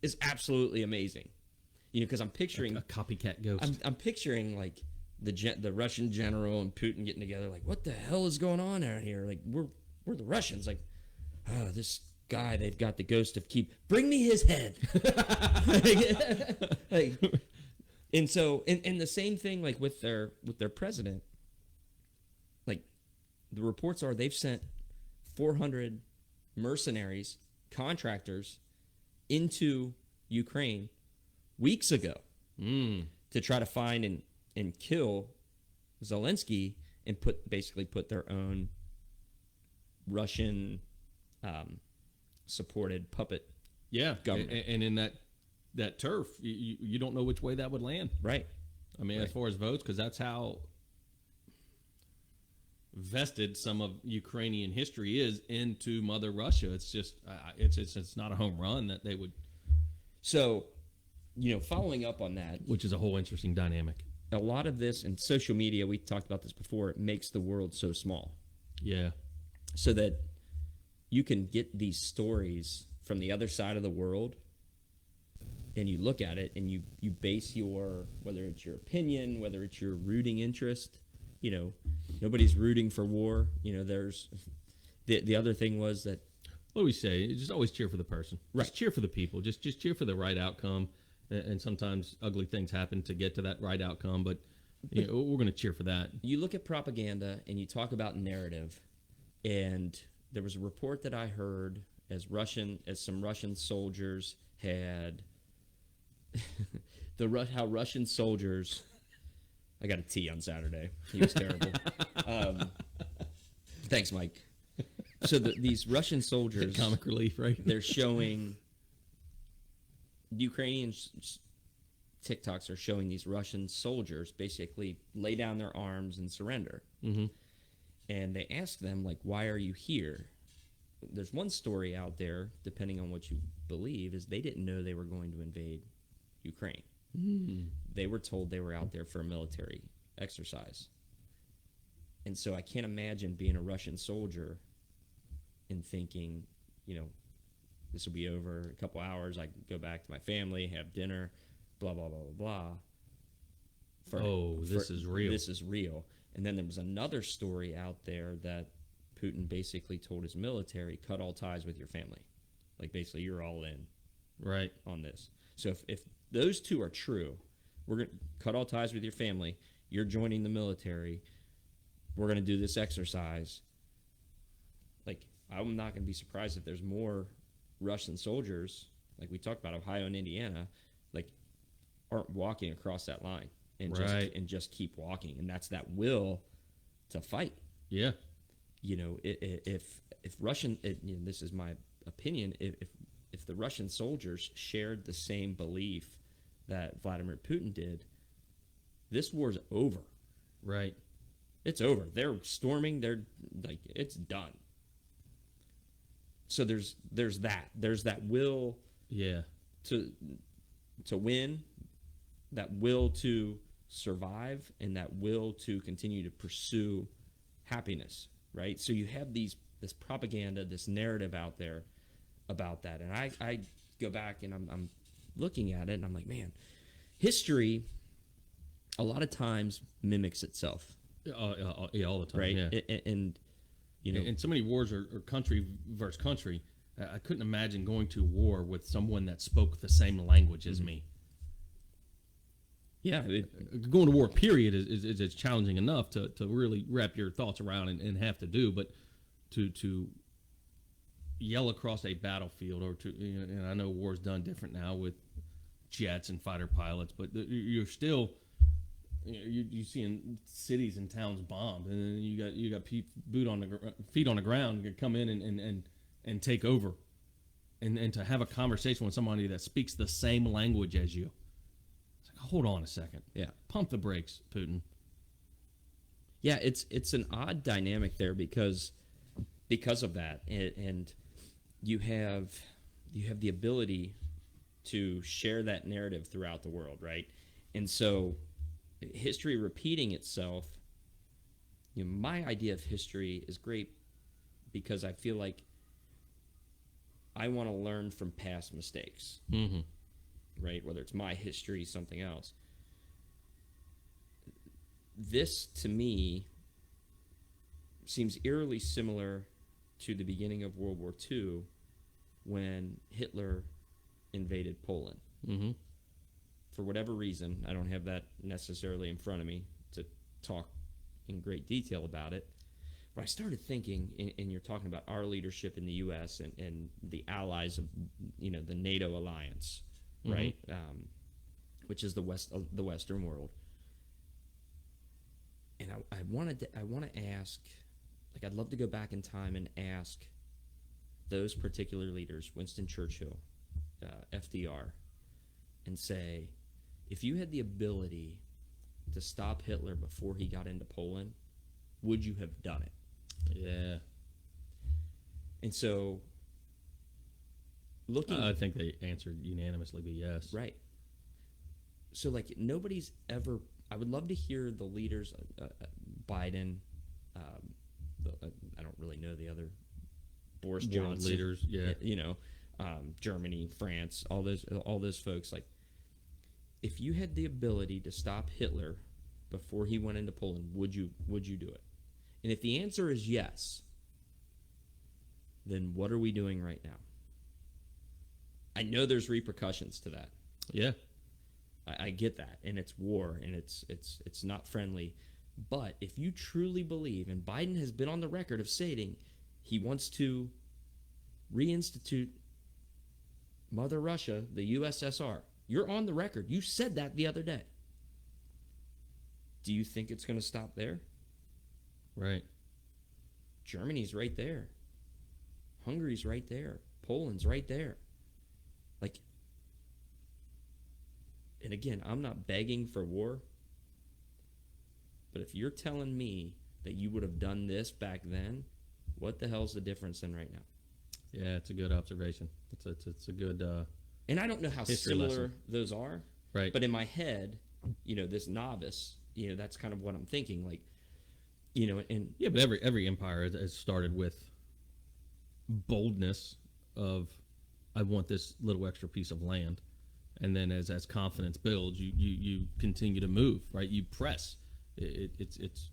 is absolutely amazing. Because I'm picturing A copycat ghost. I'm picturing like the Russian general and Putin getting together. Like, what the hell is going on out here? Like, we're the Russians. Like, oh, this guy, they've got the Ghost of Kiev. Bring me his head. And so, and the same thing like with their president. Like, the reports are they've sent 400 mercenaries, contractors, into Ukraine weeks ago to try to find and kill Zelensky and basically put their own Russian supported puppet. Yeah, government. and in that turf, you don't know which way that would land. Right. I mean, Right. as far as votes, because that's how vested some of Ukrainian history is into Mother Russia. It's just it's not a home run that they would, So, following up on that, which is a whole interesting dynamic. a lot of this in social media, we talked about this before, it makes the world so small. Yeah, So that you can get these stories from the other side of the world and you look at it and you base whether it's your opinion, whether it's your rooting interest, nobody's rooting for war. There's the other thing was that what do we say? Just always cheer for the person. Right. Just cheer for the people. Just cheer for the right outcome. And sometimes ugly things happen to get to that right outcome, but we're going to cheer for that. you look at propaganda and you talk about narrative, and there was a report that I heard as some Russian soldiers had how Russian soldiers. I got a T on Saturday. He was terrible. Thanks, Mike. So these Russian soldiers, Comic relief, right? they're showing Ukrainian TikToks are showing these Russian soldiers basically lay down their arms and surrender. Mm-hmm. And they ask them, like, why are you here? There's one story out there, depending on what you believe, is they didn't know they were going to invade Ukraine. They were told they were out there for a military exercise. And so I can't imagine being a Russian soldier and thinking, this will be over in a couple hours. I can go back to my family, have dinner, blah, blah, blah, blah, blah. This is real. This is real. And then there was another story out there that Putin basically told his military, cut all ties with your family. Like, basically, you're all in Right. on this. So if those two are true, we're going to cut all ties with your family. You're joining the military. We're going to do this exercise. Like, I'm not going to be surprised if there's more Russian soldiers, like we talked about, Ohio and Indiana, like, aren't walking across that line and Right. just keep walking. And that's that will to fight. Yeah. If Russian, this is my opinion, if the Russian soldiers shared the same belief that Vladimir Putin did, this war's over. Right. It's over. They're storming. They're like, it's done. So there's that. There's that will Yeah. to win, that will to survive, and that will to continue to pursue happiness. Right. So you have this propaganda, this narrative out there about that, and I go back and I'm looking at it and I'm like, man, history a lot of times mimics itself. Yeah, all the time. Right. Yeah. And And so many wars are country versus country. I couldn't imagine going to war with someone that spoke the same language as me. yeah, Going to war, period, is challenging enough to really wrap your thoughts around and have to do. But to yell across a battlefield, or and I know war's done different now with jets and fighter pilots, but you're still. You seeing cities and towns bombed, and then you got feet on the ground to come in and take over, and to have a conversation with somebody that speaks the same language as you. It's like, hold on a second, yeah. pump the brakes, Putin. Yeah, it's an odd dynamic there because of that, and you have the ability to share that narrative throughout the world, right? And so history repeating itself, my idea of history is great because I feel like I want to learn from past mistakes, Mm-hmm. right? Whether it's my history, something else. This, to me, seems eerily similar to the beginning of World War II when Hitler invaded Poland. Mm-hmm. For whatever reason, I don't have that necessarily in front of me to talk in great detail about it. But I started thinking, and you're talking about our leadership in the U.S. and the allies of, the NATO alliance, right? Which is the Western world. And I want to ask, like, I'd love to go back in time and ask those particular leaders, Winston Churchill, FDR, and say, if you had the ability to stop Hitler before he got into Poland, would you have done it? Yeah. And so, looking I think they answered unanimously, but yes. right. So, like, nobody's ever. I would love to hear the leaders, Biden. I don't really know the other. Boris World Johnson, leaders, yeah. Germany, France, all those folks. Like, if you had the ability to stop Hitler before he went into Poland, would you do it? And if the answer is yes, then what are we doing right now? I know there's repercussions to that. Yeah. I get that, and it's war, and it's not friendly. But if you truly believe, and Biden has been on the record of stating he wants to reinstitute Mother Russia, the USSR. You're on the record. You said that the other day. Do you think it's going to stop there? Right. Germany's right there. Hungary's right there. Poland's right there. Like, and again, I'm not begging for war, but if you're telling me that you would have done this back then, what the hell's the difference in right now? Yeah, it's a good observation. It's a good And I don't know how history similar lesson. those are, right. but in my head, this novice, that's kind of what I'm thinking. Like, and Yeah, but every empire has started with boldness of I want this little extra piece of land, and then as confidence builds, you continue to move, right? You press. It's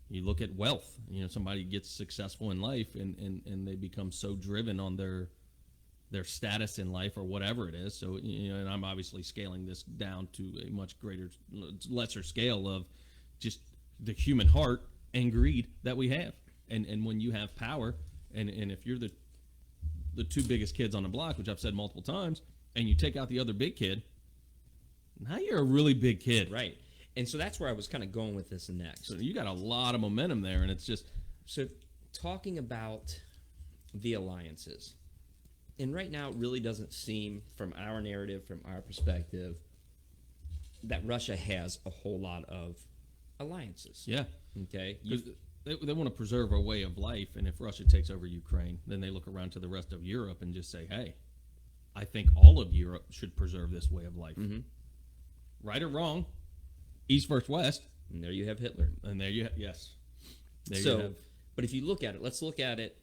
you look at wealth. Somebody gets successful in life, and they become so driven on their status in life or whatever it is. So and I'm obviously scaling this down to a much lesser scale of just the human heart and greed that we have. And when you have power, and if you're the two biggest kids on the block, which I've said multiple times, and you take out the other big kid, now you're a really big kid. right. And so that's where I was kind of going with this next. So you got a lot of momentum there, and it's just So talking about the alliances, and right now it really doesn't seem from our narrative, from our perspective, that Russia has a whole lot of alliances. yeah. Okay. 'Cause they want to preserve a way of life, and if Russia takes over Ukraine, then they look around to the rest of Europe and just say, hey, I think all of Europe should preserve this way of life. Mm-hmm. Right or wrong, East versus West, And there you have Hitler. and there you yes. There you So, have. but if you look at it, let's look at it.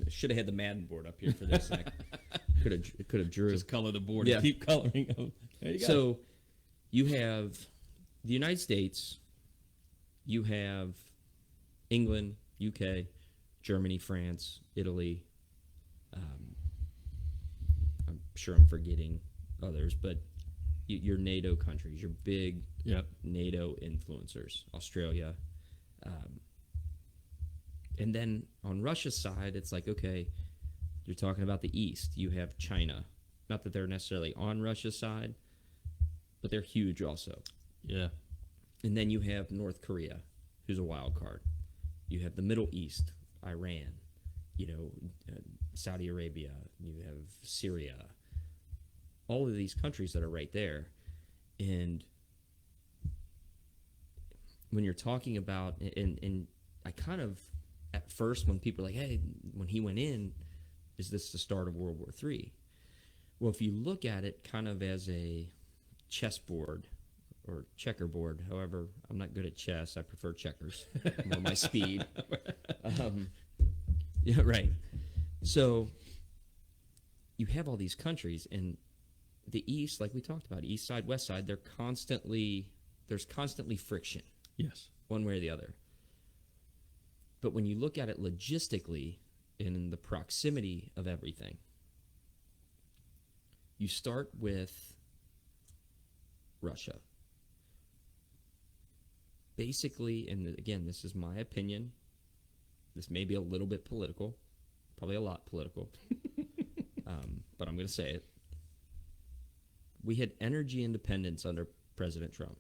I should have had the Madden board up here for this. Could have drew. Just color the board Yeah. and keep coloring. There you go. So you have the United States, you have England, UK, Germany, France, Italy. I'm sure I'm forgetting others, but your NATO countries, your big yep. NATO influencers, Australia. And then on Russia's side, it's like, okay, you're talking about the East. You have China. Not that they're necessarily on Russia's side, but they're huge also. Yeah. And then you have North Korea, who's a wild card. You have the Middle East, Iran, Saudi Arabia. You have Syria. All of these countries that are right there. And when you're talking about, and I kind of, at first, when people are like, hey, when he went in, is this the start of World War III? Well, if you look at it kind of as a chessboard or checkerboard, however, I'm not good at chess. I prefer checkers, more my speed. Yeah, right. So you have all these countries, and the East, like we talked about, East side, West side, there's constantly friction, Yes. one way or the other. But when you look at it logistically in the proximity of everything, you start with Russia. Basically, and again, this is my opinion, this may be a little bit political, probably a lot political, but I'm going to say it. We had energy independence under President Trump.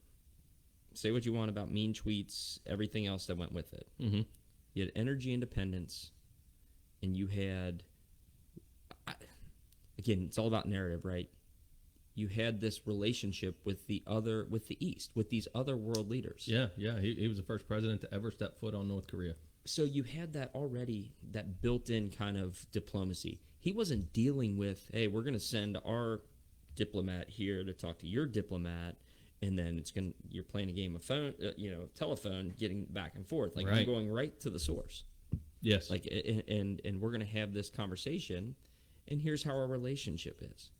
Say what you want about mean tweets, everything else that went with it. Mm-hmm. You had energy independence, and you had, again, it's all about narrative, right? you had this relationship with the East, with these other world leaders. Yeah, he was the first president to ever step foot on North Korea. So you had that already, that built-in kind of diplomacy. He wasn't dealing with, hey, we're going to send our diplomat here to talk to your diplomat, and then you're playing a game of phone, telephone, getting back and forth. Like, Right. I'm going right to the source. Yes. Like, and we're going to have this conversation, and here's how our relationship is.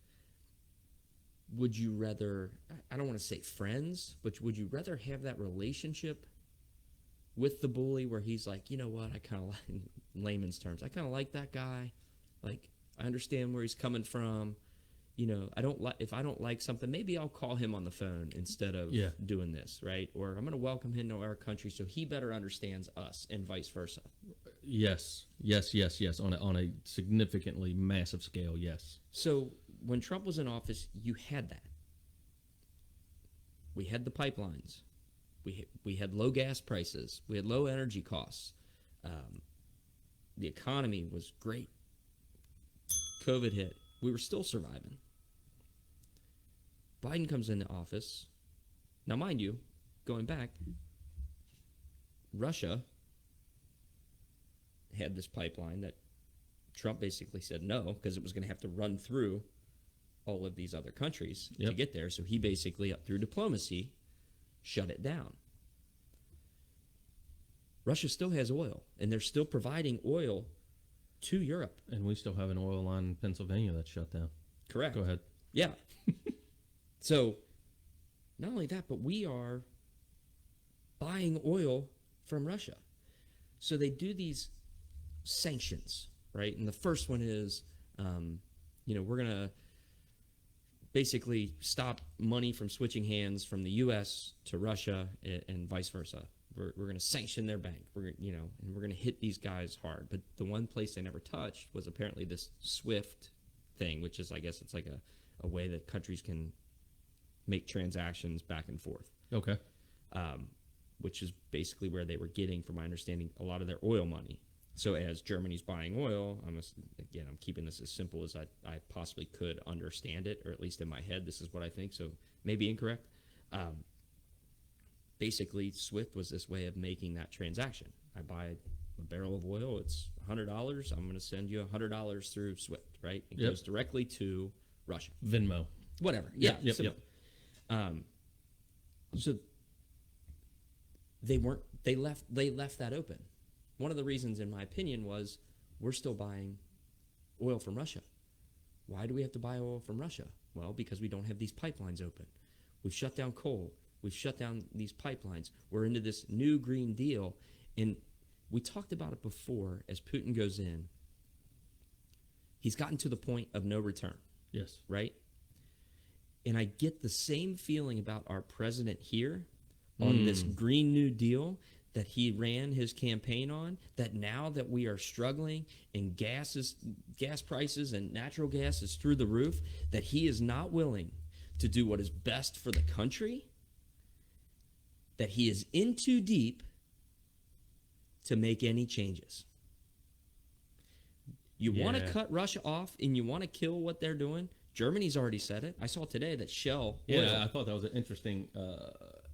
Would you rather, I don't want to say friends, but would you rather have that relationship with the bully where he's like, you know what, I kind of like, in layman's terms, I kind of like that guy. Like, I understand where he's coming from. You know, if I don't like something, maybe I'll call him on the phone instead of doing this, right? Or I'm going to welcome him to our country so he better understands us, and vice versa. Yes. On a significantly massive scale, yes. So when Trump was in office, you had that. We had the pipelines. We had low gas prices. We had low energy costs. The economy was great. COVID hit. We were still surviving. Biden comes into office. Now, mind you, going back, Russia had this pipeline that Trump basically said no, because it was going to have to run through all of these other countries to get there. So he basically, through diplomacy, shut it down. Russia still has oil, and they're still providing oil to Europe. And we still have an oil line in Pennsylvania that's shut down. Correct. Go ahead. Yeah. So, not only that, but we are buying oil from Russia. So they do these sanctions, right? And the first one is, we're going to basically stop money from switching hands from the U.S. to Russia and vice versa. We're going to sanction their bank. And we're going to hit these guys hard. But the one place they never touched was apparently this SWIFT thing, which is, I guess, it's like a way that countries can make transactions back and forth. Okay. Which is basically where they were getting, from my understanding, a lot of their oil money. So as Germany's buying oil, I'm keeping this as simple as I possibly could understand it, or at least in my head, this is what I think. So maybe incorrect. Basically, SWIFT was this way of making that transaction. I buy a barrel of oil, it's $100. I'm going to send you $100 through SWIFT, right? It goes directly to Russia. Venmo. Whatever. Yeah. Yep. So they left that open. One of the reasons, in my opinion, was we're still buying oil from Russia. Why do we have to buy oil from Russia? Well, because we don't have these pipelines open. We've shut down coal. We've shut down these pipelines. We're into this new Green Deal. And we talked about it before. As Putin goes in, he's gotten to the point of no return. Yes. Right? And I get the same feeling about our president here on this Green New Deal that he ran his campaign on, that now that we are struggling and gas prices and natural gas is through the roof, that he is not willing to do what is best for the country, that he is in too deep to make any changes. You want to cut Russia off and you want to kill what they're doing? Germany's already said it. I saw today that Shell... Yeah, I thought that was an interesting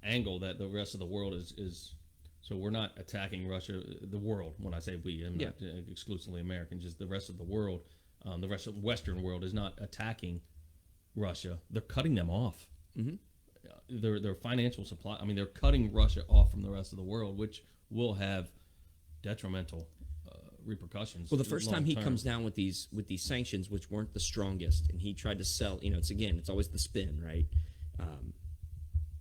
angle, that the rest of the world is... So we're not attacking Russia, the world. When I say we, I'm not exclusively American, just the rest of the world. The rest of the Western world is not attacking Russia. They're cutting them off. Mm-hmm. Their financial supply, they're cutting Russia off from the rest of the world, which will have detrimental repercussions. Well, the first time he comes down with these sanctions, which weren't the strongest, and he tried to sell, it's always the spin, right?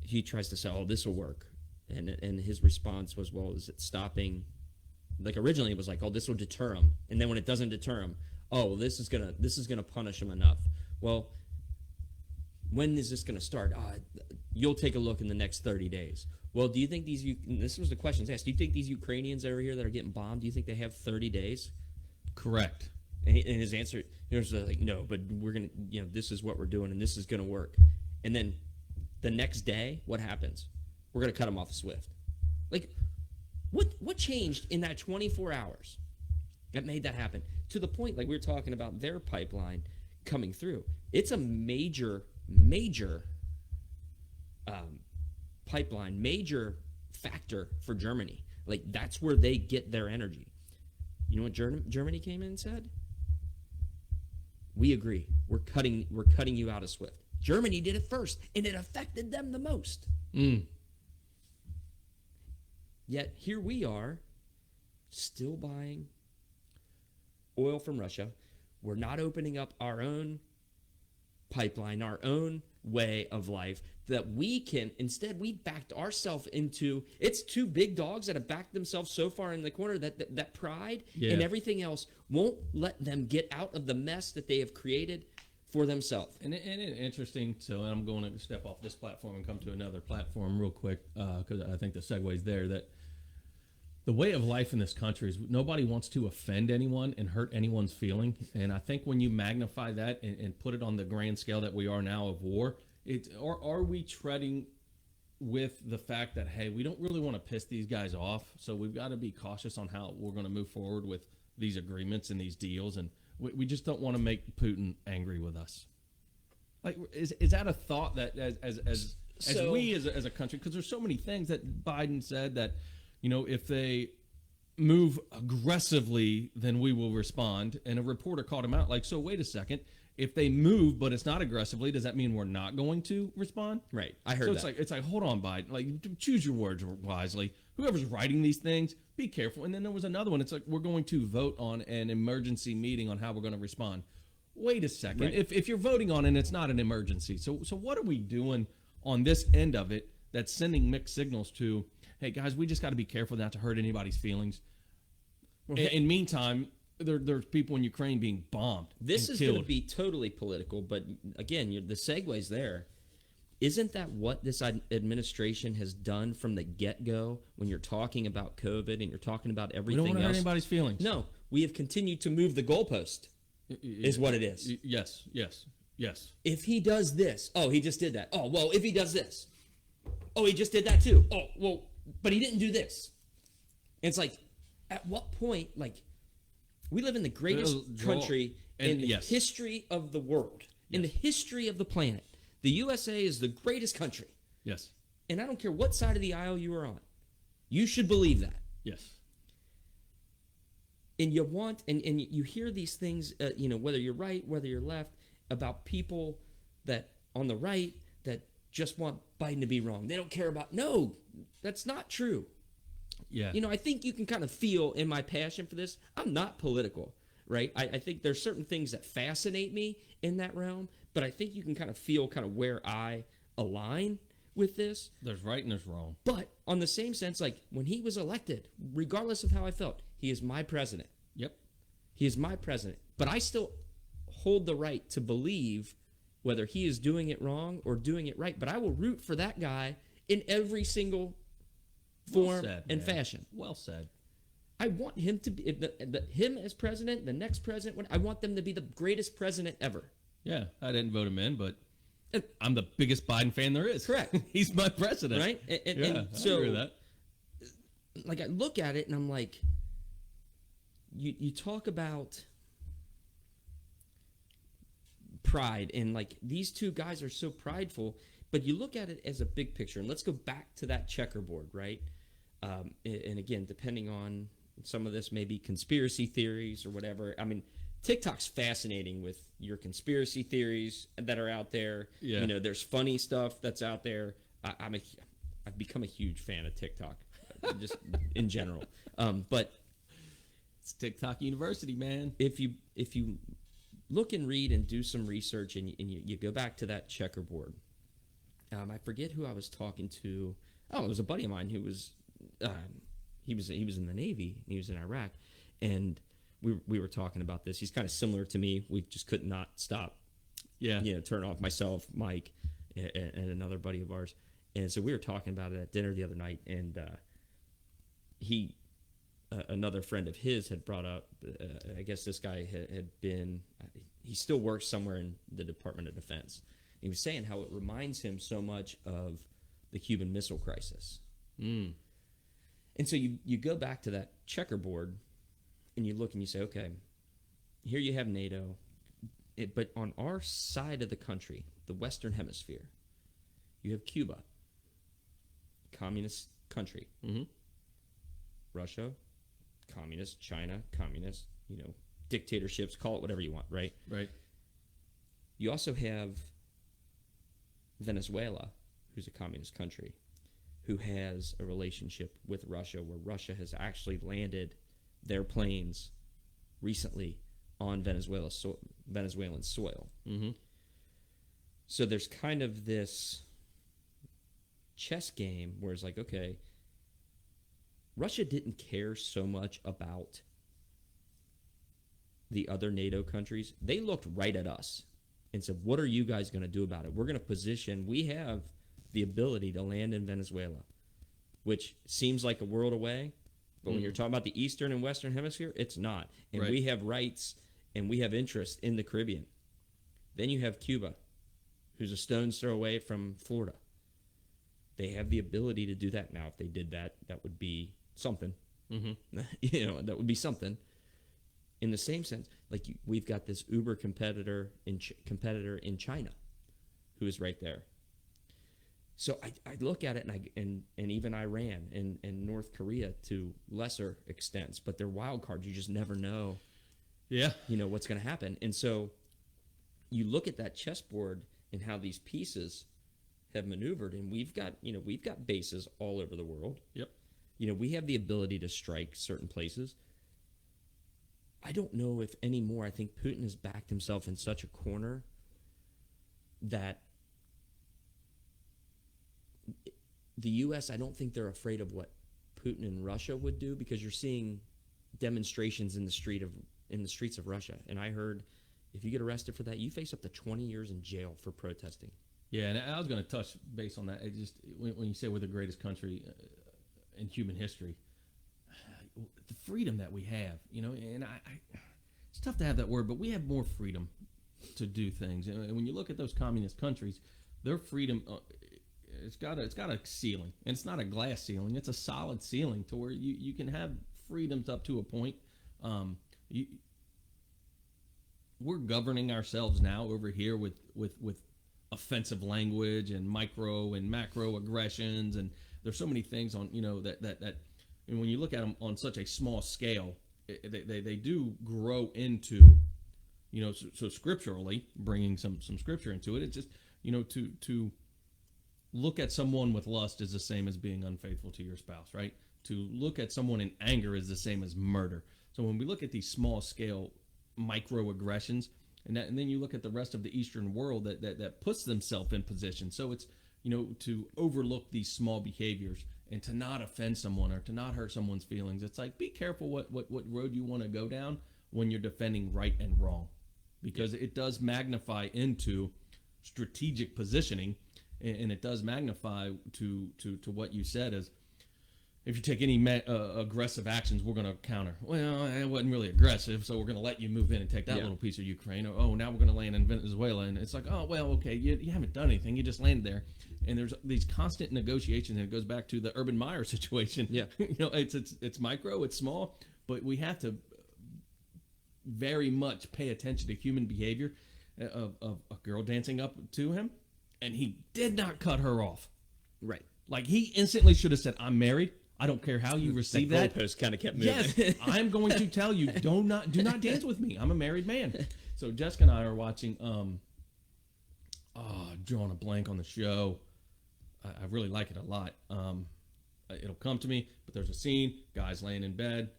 He tries to sell, this will work. And his response was, well, is it stopping? Like, originally it was like, oh, this will deter him. And then when it doesn't deter him, oh, this is gonna punish him enough. Well, when is this gonna start? You'll take a look in the next 30 days. Well, do you think this was the questions asked, do you think these Ukrainians over here that are getting bombed, do you think they have 30 days? Correct. And his answer, was like, no, but we're gonna, this is what we're doing, and this is gonna work. And then the next day, what happens? We're going to cut them off of SWIFT. Like, what changed in that 24 hours that made that happen? To the point, like we were talking about their pipeline coming through. It's a major, major pipeline, major factor for Germany. Like, that's where they get their energy. You know what Germany came in and said? We agree. We're cutting you out of SWIFT. Germany did it first, and it affected them the most. Yet here we are, still buying oil from Russia. We're not opening up our own pipeline, our own way of life that we can. Instead, we backed ourselves into. It's two big dogs that have backed themselves so far in the corner that pride and everything else won't let them get out of the mess that they have created for themselves. And interesting. So I'm going to step off this platform and come to another platform real quick because I think the segue's there. That the way of life in this country is nobody wants to offend anyone and hurt anyone's feeling. And I think when you magnify that and put it on the grand scale that we are now of war, are we treading with the fact that, hey, we don't really want to piss these guys off, so we've got to be cautious on how we're going to move forward with these agreements and these deals, and we just don't want to make Putin angry with us. Like, is that a thought that as we as a country, because there's so many things that Biden said that, you know, if they move aggressively, then we will respond. And a reporter called him out like, so wait a second. If they move, but it's not aggressively, does that mean we're not going to respond? Right. I heard that. So it's like, hold on, Biden. Like, choose your words wisely. Whoever's writing these things, be careful. And then there was another one. It's like, we're going to vote on an emergency meeting on how we're going to respond. Wait a second. Right. If you're voting on it, it's not an emergency. So what are we doing on this end of it that's sending mixed signals to, hey, guys, we just got to be careful not to hurt anybody's feelings. Well, in meantime, there's people in Ukraine being bombed. This is going to be totally political, but again, the segue's there. Isn't that what this administration has done from the get-go when you're talking about COVID and you're talking about everything else? We don't want to hurt anybody's feelings. No, we have continued to move the goalpost, is what it is. Yes. If he does this, oh, he just did that. Oh, well, if he does this, oh, he just did that too. Oh, well, but he didn't do this. And it's like, at what point, like, we live in the greatest country in the history of the world, in the history of the planet. The USA is the greatest country. Yes. And I don't care what side of the aisle you are on. You should believe that. Yes. And you want, and you hear these things, you know, whether you're right, whether you're left, about people that on the right that just want Biden to be wrong. They don't care about, no, that's not true. Yeah. You know, I think you can kind of feel in my passion for this, I'm not political, right? I think there's certain things that fascinate me in that realm, but I think you can kind of feel kind of where I align with this. There's right and there's wrong. But on the same sense, like when he was elected, regardless of how I felt, he is my president. Yep. He is my president. But I still hold the right to believe whether he is doing it wrong or doing it right. But I will root for that guy in every single form and fashion. Well said. I want him to be him as president, the next president. I want them to be the greatest president ever. Yeah, I didn't vote him in, but I'm the biggest Biden fan there is. Correct. He's my president. Right? And so, I agree with that. Like, I look at it and I'm like, you talk about pride, and like these two guys are so prideful, but you look at it as a big picture. And let's go back to that checkerboard, right? And again, depending on some of this may be conspiracy theories or whatever. I mean, TikTok's fascinating with your conspiracy theories that are out there. Yeah. You know, there's funny stuff that's out there. I've become a huge fan of TikTok, just in general. But it's TikTok University, man. If you look and read and do some research and you go back to that checkerboard, I forget who I was talking to. Oh, it was a buddy of mine who was he was in the Navy. He was in Iraq, and we were talking about this. He's kind of similar to me. We just could not stop. Yeah. You know, turn off myself, Mike, and another buddy of ours. And so we were talking about it at dinner the other night, and another friend of his had brought up, I guess this guy had been, he still works somewhere in the Department of Defense. He was saying how it reminds him so much of the Cuban Missile Crisis. Mm. And so you go back to that checkerboard and you look and you say, okay, here you have NATO. but on our side of the country, the Western Hemisphere, you have Cuba, communist country. Mm-hmm. Russia, communist. China, communist. Dictatorships, call it whatever you want, right? Right. You also have Venezuela, who's a communist country, who has a relationship with Russia, where Russia has actually landed their planes recently on Venezuelan soil. Mm-hmm. So there's kind of this chess game where it's like, okay, Russia didn't care so much about the other NATO countries. They looked right at us and said, what are you guys going to do about it? We're going to position, we have the ability to land in Venezuela, which seems like a world away. But when you're talking about the Eastern and Western Hemisphere, it's not. And Right. we have rights and we have interest in the Caribbean. Then you have Cuba, who's a stone's throw away from Florida. They have the ability to do that. Now, if they did that, that would be something. Mm-hmm. That would be something. In the same sense, like we've got this Uber competitor in China, who is right there. So I look at it, and even Iran and North Korea to lesser extents, but they're wild cards. You just never know, Yeah. what's going to happen. And so you look at that chessboard and how these pieces have maneuvered, and we've got bases all over the world. Yep. We have the ability to strike certain places. I don't know if anymore. I think Putin has backed himself in such a corner that the U.S., I don't think they're afraid of what Putin and Russia would do, because you're seeing demonstrations in the streets of Russia. And I heard if you get arrested for that, you face up to 20 years in jail for protesting. Yeah, and I was going to touch base on that. It just when you say we're the greatest country in human history, the freedom that we have, and I it's tough to have that word, but we have more freedom to do things. And when you look at those communist countries, their freedom, it's got a ceiling, and it's not a glass ceiling; it's a solid ceiling to where you can have freedoms up to a point. We're governing ourselves now over here with offensive language and micro and macro aggressions, and there's so many things on that and when you look at them on such a small scale, they do grow into so scripturally, bringing some scripture into it. It's just to look at someone with lust is the same as being unfaithful to your spouse, right? To look at someone in anger is the same as murder. So when we look at these small scale microaggressions, and then you look at the rest of the Eastern world that puts themselves in position. So it's to overlook these small behaviors and to not offend someone or to not hurt someone's feelings. It's like, be careful what road you want to go down when you're defending right and wrong, because it does magnify into strategic positioning, and it does magnify to what you said as, if you take any aggressive actions, we're going to counter. Well, it wasn't really aggressive, so we're going to let you move in and take that little piece of Ukraine. Or, now we're going to land in Venezuela. And it's like, oh, well, okay, you haven't done anything. You just landed there. And there's these constant negotiations, and it goes back to the Urban Meyer situation. Yeah. It's micro, it's small, but we have to very much pay attention to human behavior of a girl dancing up to him, and he did not cut her off. Right. Like, he instantly should have said, I'm married. I don't care how you receive that. Goalpost kind of kept moving. Yes, I'm going to tell you, do not dance with me. I'm a married man. So Jessica and I are watching. Drawing a blank on the show. I really like it a lot. It'll come to me, but there's a scene. Guys laying in bed.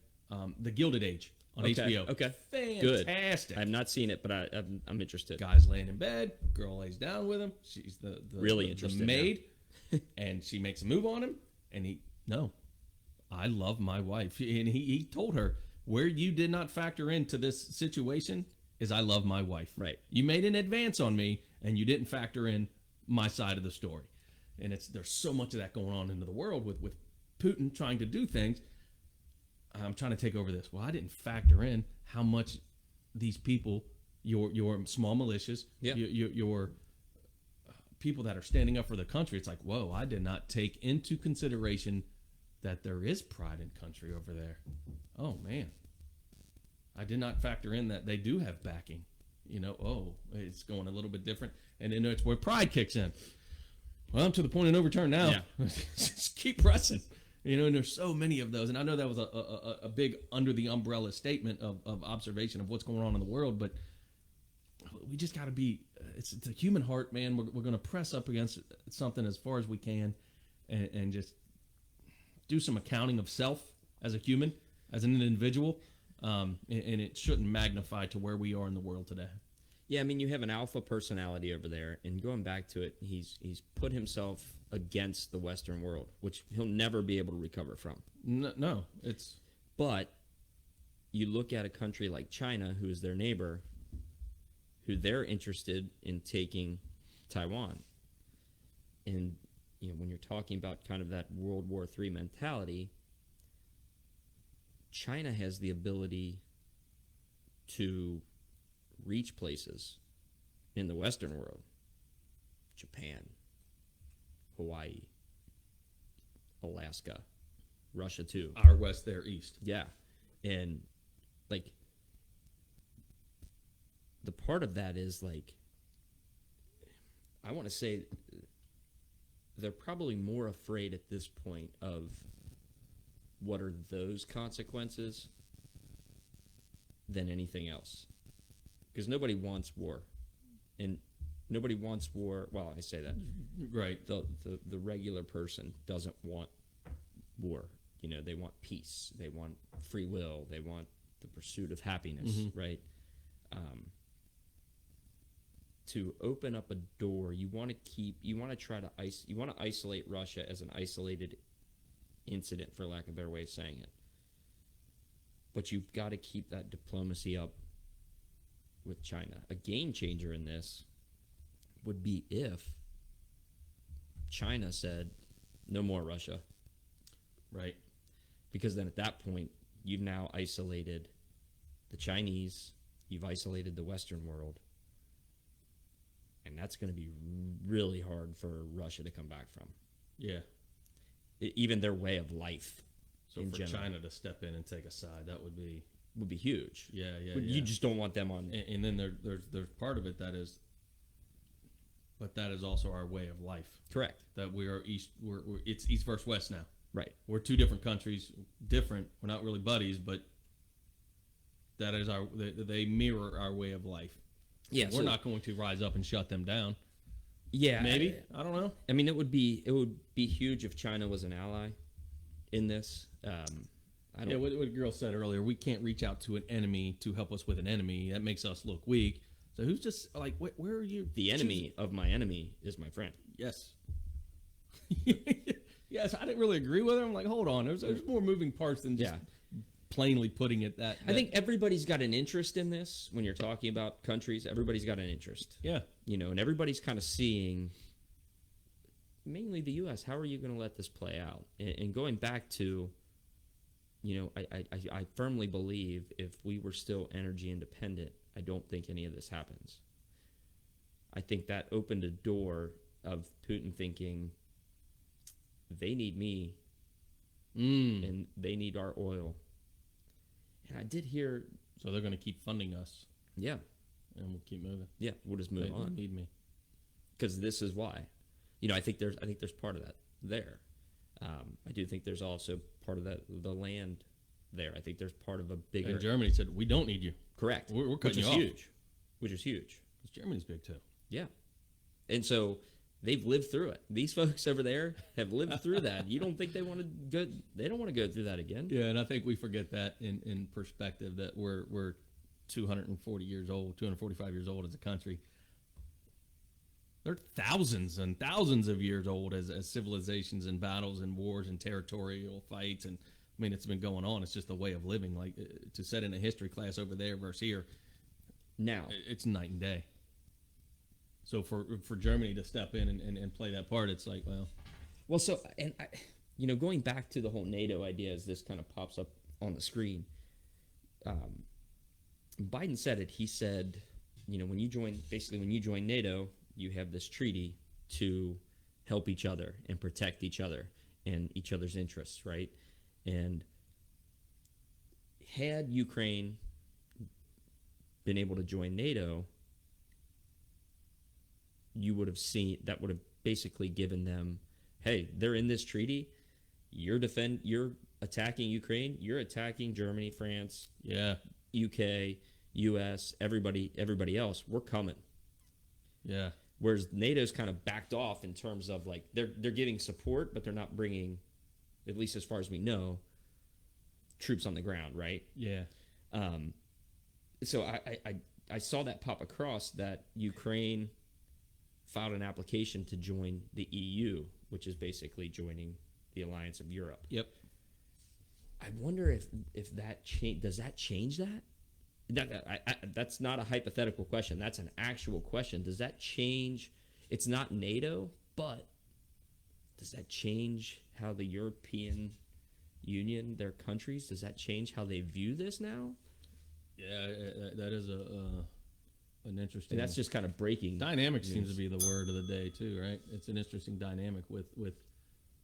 The Gilded Age on HBO. Okay. Fantastic. Good. I've not seen it, but I'm interested. Guys laying in bed. Girl lays down with him. She's the Really interested the maid, and she makes a move on him, and I love my wife. And he told her, where you did not factor into this situation is I love my wife. Right. You made an advance on me, and you didn't factor in my side of the story. And there's so much of that going on into the world with Putin trying to do things. I'm trying to take over this. Well, I didn't factor in how much these people, your small militias, your people that are standing up for the country, it's like, whoa, I did not take into consideration that there is pride in country over there. Oh, man. I did not factor in that they do have backing. it's going a little bit different. And then it's where pride kicks in. Well, I'm to the point of no return now. Yeah. Just keep pressing. And there's so many of those. And I know that was a big under the umbrella statement of observation of what's going on in the world, but we just got to be, it's a human heart, man. We're going to press up against something as far as we can and just do some accounting of self as a human, as an individual. And it shouldn't magnify to where we are in the world today. Yeah, I mean, you have an alpha personality over there, and going back to it, he's put himself against the Western world, which he'll never be able to recover from. No, it's... But you look at a country like China, who is their neighbor, who they're interested in taking Taiwan. And, when you're talking about kind of that World War III mentality, China has the ability to reach places in the Western world. Japan, Hawaii, Alaska, Russia too. Our west, their east. Yeah. And like the part of that is like, I want to say they're probably more afraid at this point of what are those consequences than anything else. Because nobody wants war. And nobody wants war. Well, I say that. Right. The regular person doesn't want war. They want peace. They want free will. They want the pursuit of happiness, right? To open up a door, you want to isolate Russia as an isolated incident, for lack of a better way of saying it. But you've got to keep that diplomacy up with China. A game changer in this would be if China said, no more Russia. Right. Because then at that point, you've now isolated the Chinese, you've isolated the Western world, and that's going to be really hard for Russia to come back from. Yeah. Even their way of life. So for general, China to step in and take a side, that would be huge. Yeah. You just don't want them on. And then there's part of it that is, but that is also our way of life. Correct. That we are it's East versus West now. Right. We're two different countries, different. We're not really buddies, but that is they mirror our way of life. Yeah, we're not going to rise up and shut them down. Yeah, maybe. I don't know. I mean, it would be huge if China was an ally in this. What the girl said earlier, we can't reach out to an enemy to help us with an enemy. That makes us look weak. So who's just like, where are you? The enemy of my enemy is my friend. Yes. Yes, I didn't really agree with her. I'm like, hold on, there's more moving parts than just plainly putting it that. I think everybody's got an interest in this. When you're talking about countries, everybody's got an interest. Yeah. And everybody's kind of seeing, mainly the U.S., how are you going to let this play out? And going back to, I firmly believe if we were still energy independent, I don't think any of this happens. I think that opened a door of Putin thinking, they need me, and they need our oil. And I did hear... So they're going to keep funding us. Yeah. And we'll keep moving. Yeah, we'll just move on. They need me. Because this is why. I think there's part of that there. I do think there's also part of the land there. I think there's part of a bigger... And Germany said, we don't need you. Correct. We're cutting you off. Which is huge. Because Germany's big too. Yeah. And so... they've lived through it. These folks over there have lived through that. You don't think they want to go? They don't want to go through that again. Yeah, and I think we forget that in perspective that we're 240 years old, 245 years old as a country. They're thousands and thousands of years old as civilizations and battles and wars and territorial fights. And I mean, it's been going on. It's just a way of living. Like to set in a history class over there versus here. Now it's night and day. So for Germany to step in and play that part, it's like, well. So, and going back to the whole NATO idea as this kind of pops up on the screen, Biden said it. He said, when you join NATO, you have this treaty to help each other and protect each other and each other's interests, right? And had Ukraine been able to join NATO, you would have seen that would have basically given them, hey, they're in this treaty. You're attacking Ukraine. You're attacking Germany, France, Yeah. UK, US, everybody else. We're coming. Yeah. Whereas NATO's kind of backed off in terms of like they're giving support, but they're not bringing, at least as far as we know, troops on the ground, right? Yeah. So I saw that pop across that Ukraine filed an application to join the EU, which is basically joining the Alliance of Europe. Yep. I wonder if that does that change that? That's not a hypothetical question. That's an actual question. Does that change? It's not NATO, but does that change how the European Union, their countries, does that change how they view this now? Yeah, that is an interesting. And that's just kind of breaking. Dynamic news. seems to be the word of the day too, right? It's an interesting dynamic with the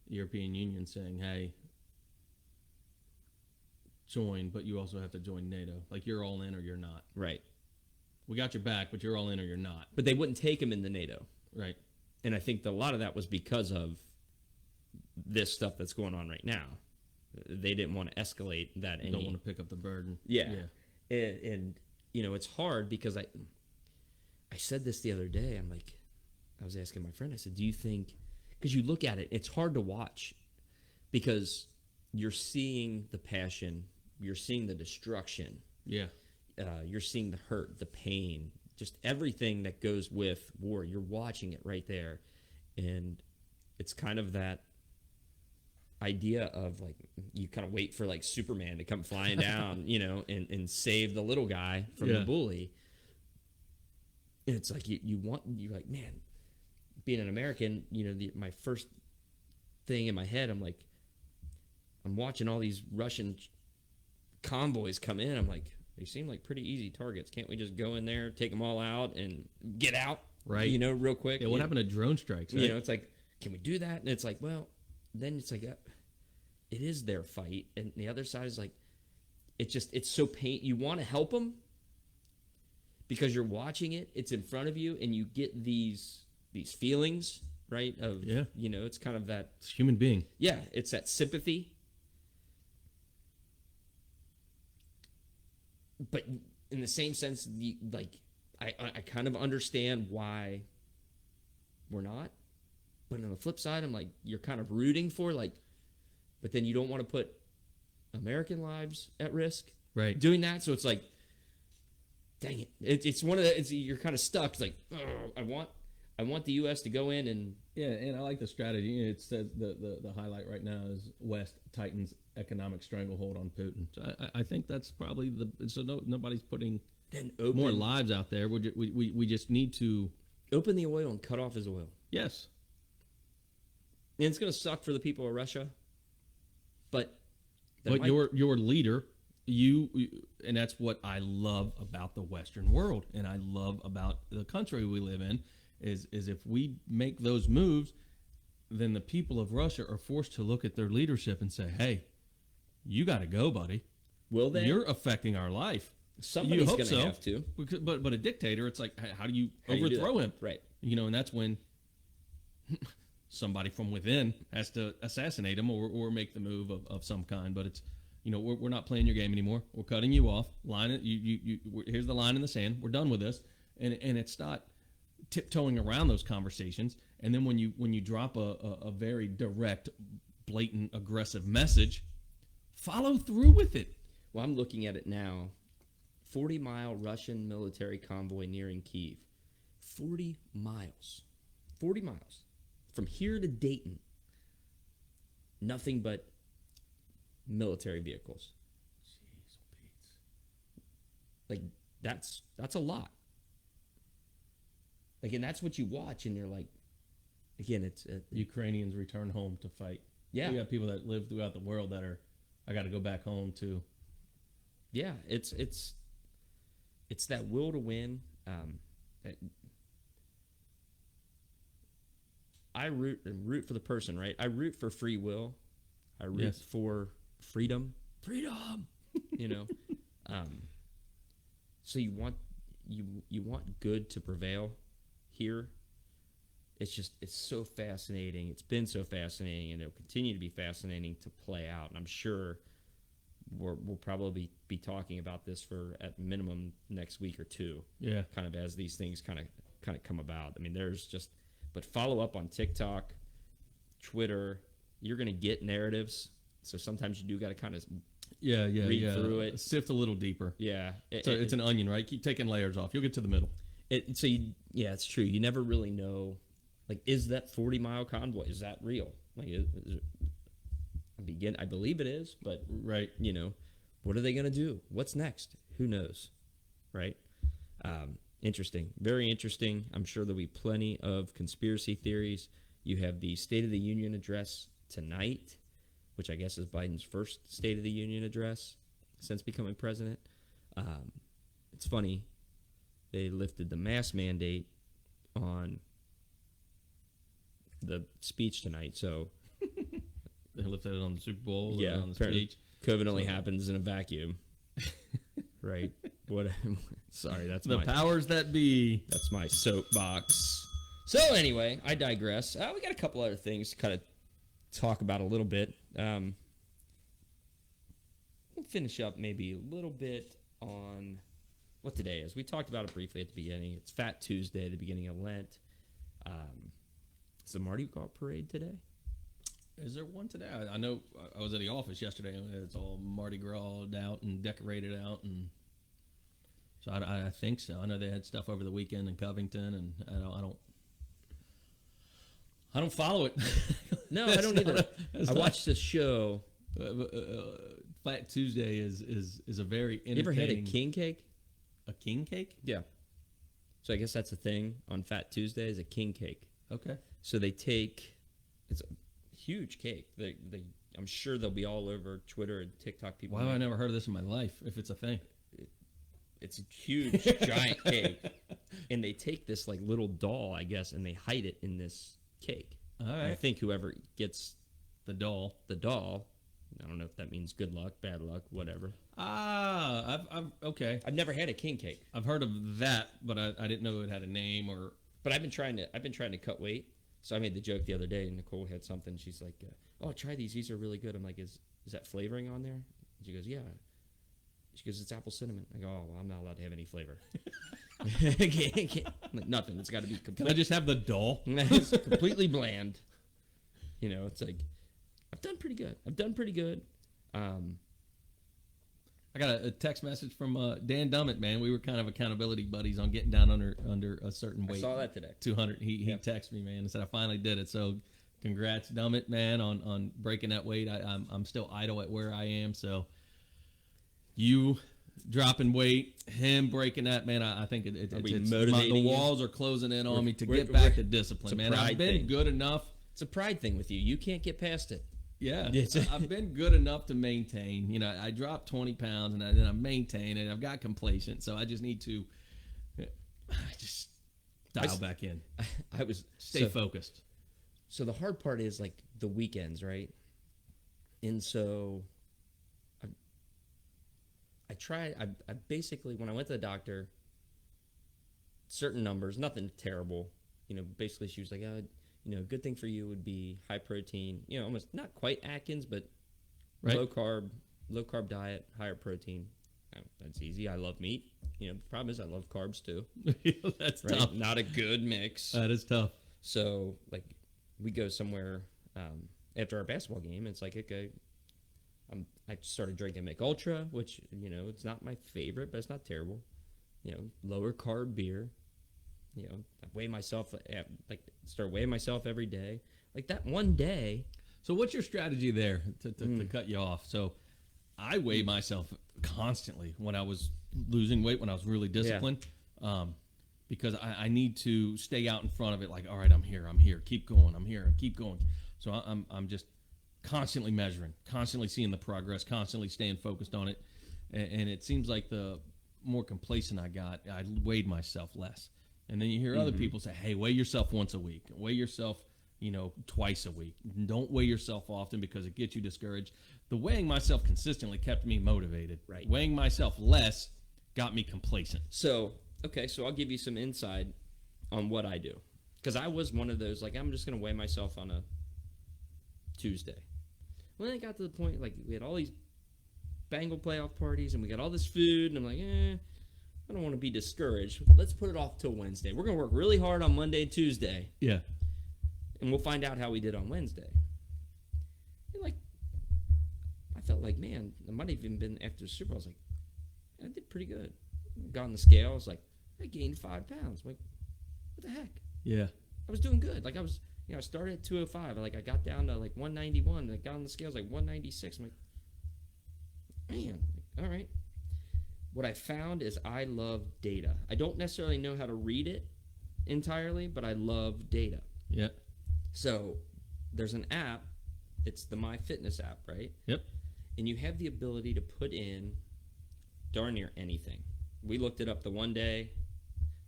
European Union saying, "Hey, join, but you also have to join NATO. Like you're all in or you're not. Right. We got your back, but you're all in or you're not." But they wouldn't take him into NATO. Right. And I think that a lot of that was because of this stuff that's going on right now. They didn't want to escalate that any. Don't want to pick up the burden. Yeah. And you know, it's hard because I said this the other day. I'm like, I was asking my friend, I said, do you think, because you look at it, it's hard to watch because you're seeing the passion, you're seeing the destruction, Yeah. you're seeing the hurt, the pain, just everything that goes with war. You're watching it right there. And it's kind of that idea of like, you kind of wait for like Superman to come flying down, you know, and save the little guy from the bully. And it's like, you're like, man, being an American, you know, my first thing in my head, I'm like, I'm watching all these Russian convoys come in. I'm like, they seem like pretty easy targets. Can't we just go in there, take them all out, and get out? Right. You know, real quick. Yeah. What happened to drone strikes? Right? You know, it's like, can we do that? And it's like, well, then it's like, it is their fight, and the other side is like, it's so pain. You want to help them because you're watching it. It's in front of you, and you get these feelings, right? Of you know, it's kind of that. It's a human being. Yeah, it's that sympathy. But in the same sense, I kind of understand why we're not. But on the flip side, I'm like, you're kind of rooting for like, but then you don't want to put American lives at risk, Right. doing that. So it's like, dang it, it's one of the. You're kind of stuck. It's like, oh, I want the U.S. to go in and Yeah, and I like the strategy. It says the highlight right now is West tightens economic stranglehold on Putin. So I think that's probably nobody's putting then open more lives out there. We just need to. open the oil and cut off his oil. Yes. And it's going to suck for the people of Russia, but your leader, and that's what I love about the Western world, and I love about the country we live in, is if we make those moves, then the people of Russia are forced to look at their leadership and say, "Hey, you got to go, buddy. will they? You're affecting our life." Somebody's You hope going to so. have to. But a dictator, it's like, how do you How do you do overthrow that? him? Right. You know, and that's when somebody from within has to assassinate him or make the move of some kind. But it's, you know, we're not playing your game anymore. We're cutting you off. Here's the line in the sand. We're done with this. And it's not tiptoeing around those conversations. And then when you drop a very direct, blatant, aggressive message, follow through with it. Well, I'm looking at it now. 40-mile Russian military convoy nearing Kyiv. 40 miles. 40 miles. From here to Dayton. Nothing but military vehicles. Like, that's a lot. Like, and that's what you watch, and you're like, again, it's... Ukrainians return home to fight. Yeah. We got people that live throughout the world that are, I got to go back home to. Yeah, it's that will to win. I root for the person, right? I root for free will. I root for freedom. Freedom, you know. So you want you want good to prevail here. It's so fascinating. It's been so fascinating, and it'll continue to be fascinating to play out. And I'm sure we'll probably be talking about this for at minimum next week or two. Yeah. Kind of as these things kind of come about. I mean, but follow up on TikTok, Twitter. You're going to get narratives, so sometimes you do got to kind of read through it, sift a little deeper. Yeah, So it's an onion, right? Keep taking layers off. You'll get to the middle. It's true. You never really know. Like, is that 40-mile convoy? Is that real? Like, I believe it is, but Right. what are they going to do? What's next? Who knows, right? Interesting, very interesting. I'm sure there'll be plenty of conspiracy theories. You have the State of the Union address tonight, which I guess is Biden's first State of the Union address since becoming president. It's funny, they lifted the mask mandate on the speech tonight, so They lifted it on the Super Bowl. yeah, on the apparently speech. COVID only happens in a vacuum, right? What? Sorry, that's The my powers that be. that's my soapbox. So anyway, I digress. We got a couple other things to kind of talk about a little bit. We'll finish up maybe a little bit on what today is. We talked about it briefly at the beginning. It's Fat Tuesday, the beginning of Lent. Is the Mardi Gras parade today? Is there one today? I know I was at the office yesterday. And it's all Mardi Gras out and decorated out, and so I think so. I know they had stuff over the weekend in Covington, and I don't follow it. No, I don't either. I watched this show. Fat Tuesday is a very entertaining. You ever had a king cake? A king cake? Yeah. So I guess that's a thing on Fat Tuesday is a king cake. Okay. So they take, it's a huge cake. I'm sure they'll be all over Twitter and TikTok. People. Why have I never heard of this in my life? If it's a thing. It's a huge, giant cake, and they take this like little doll, I guess, and they hide it in this cake. All And right. I think whoever gets The doll. the doll, I don't know if that means good luck, bad luck, whatever. I've okay. I've never had a king cake, I've heard of that, but I didn't know it had a name or. but I've been trying to cut weight. So I made the joke the other day, and Nicole had something. She's like, "Oh, try these. These are really good." I'm like, "Is that flavoring on there?" And she goes, "Yeah." She goes, "It's apple cinnamon." I go, "Oh, well, I'm not allowed to have any flavor." I'm like, nothing. It's got to be Can I complete. just have the doll? It's completely bland. It's like I've done pretty good. I got a text message from Dan Dummett, man. We were kind of accountability buddies on getting down under a certain I weight. saw that today. 200. He texted me, man, and said I finally did it. So, congrats, Dummett, man, on breaking that weight. I'm still idle at where I am. So, you dropping weight, him breaking that, man. I think it's motivating the you? walls are closing in on me to we're- get back we're- to discipline, it's a man. I've pride been thing. good enough. It's a pride thing with you. You can't get past it. Yeah, It's- I've been good enough to maintain. I dropped 20 pounds, and then I maintain it. I've got complacent, so I just need to just dial back in. I was Stay focused. So the hard part is like the weekends, right? And so I tried. I basically, when I went to the doctor, certain numbers, nothing terrible. Basically she was like, a good thing for you would be high protein. Almost not quite Atkins, but Right. low carb diet, higher protein. That's easy. I love meat. The problem is I love carbs too. That's Right? tough. Not a good mix. That is tough. So, like, we go somewhere after our basketball game. It's like, okay, I started drinking Mick Ultra, which, it's not my favorite, but it's not terrible. Lower carb beer. I weigh myself, start weighing myself every day. Like that one day. So what's your strategy there to cut you off? So I weigh myself constantly when I was losing weight, when I was really disciplined, because I need to stay out in front of it. Like, all right, I'm here, keep going, I'm here, keep going. So I'm just constantly measuring, constantly seeing the progress, constantly staying focused on it. And it seems like the more complacent I got, I weighed myself less. And then you hear other people say, hey, weigh yourself once a week. Weigh yourself, twice a week. Don't weigh yourself often because it gets you discouraged. The weighing myself consistently kept me motivated. Right. Weighing myself less got me complacent. So Okay, so I'll give you some insight on what I do. Because I was one of those, like, I'm just going to weigh myself on a Tuesday. Well, then it got to the point, like, we had all these Bengal playoff parties, and we got all this food, and I'm like, I don't want to be discouraged. Let's put it off till Wednesday. We're going to work really hard on Monday and Tuesday, Yeah. and we'll find out how we did on Wednesday. And, like, I felt like, man, it might have even been after the Super Bowl. I was like, I did pretty good. Got on the scale. I was like, I gained 5 pounds. I'm like, what the heck? Yeah. I was doing good. Like, I was, I started at 205. Like, I got down to, like, 191. And I got on the scales, like, 196. I'm like, man, all right. What I found is I love data. I don't necessarily know how to read it entirely, but I love data. Yeah. So there's an app. It's the MyFitness app, right? Yep. And you have the ability to put in darn near anything. We looked it up the one day.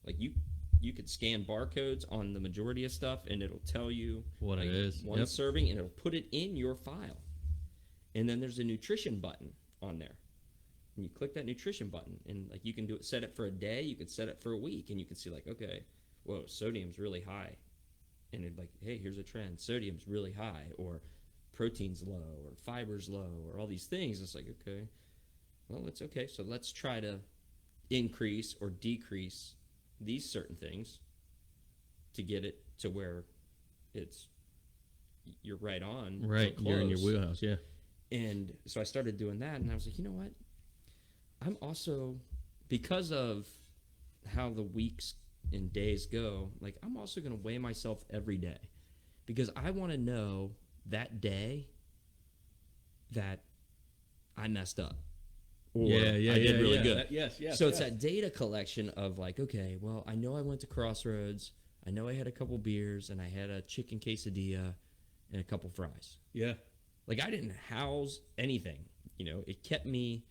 Like, you could scan barcodes on the majority of stuff, and it'll tell you What like, it is. one Yep. serving, and it'll put it in your file. And then there's a nutrition button on there. And you click that nutrition button, and like you can do it, set it for a day, you could set it for a week, and you can see like, okay, whoa, sodium's really high. And it's like, hey, here's a trend. Sodium's really high, or protein's low, or fiber's low, or all these things. It's like, okay, well, it's okay. So let's try to increase or decrease these certain things to get it to where it's you're right on. or Right. You're in your close. wheelhouse. Yeah. And so I started doing that, and I was like, you know what? I'm also, because of how the weeks and days go, like, I'm also going to weigh myself every day because I want to know that day that I messed up. Or I did really good. Yes. So it's that data collection of like, okay, well, I know I went to Crossroads. I know I had a couple beers, and I had a chicken quesadilla and a couple fries. Yeah. Like, I didn't house anything. It kept me.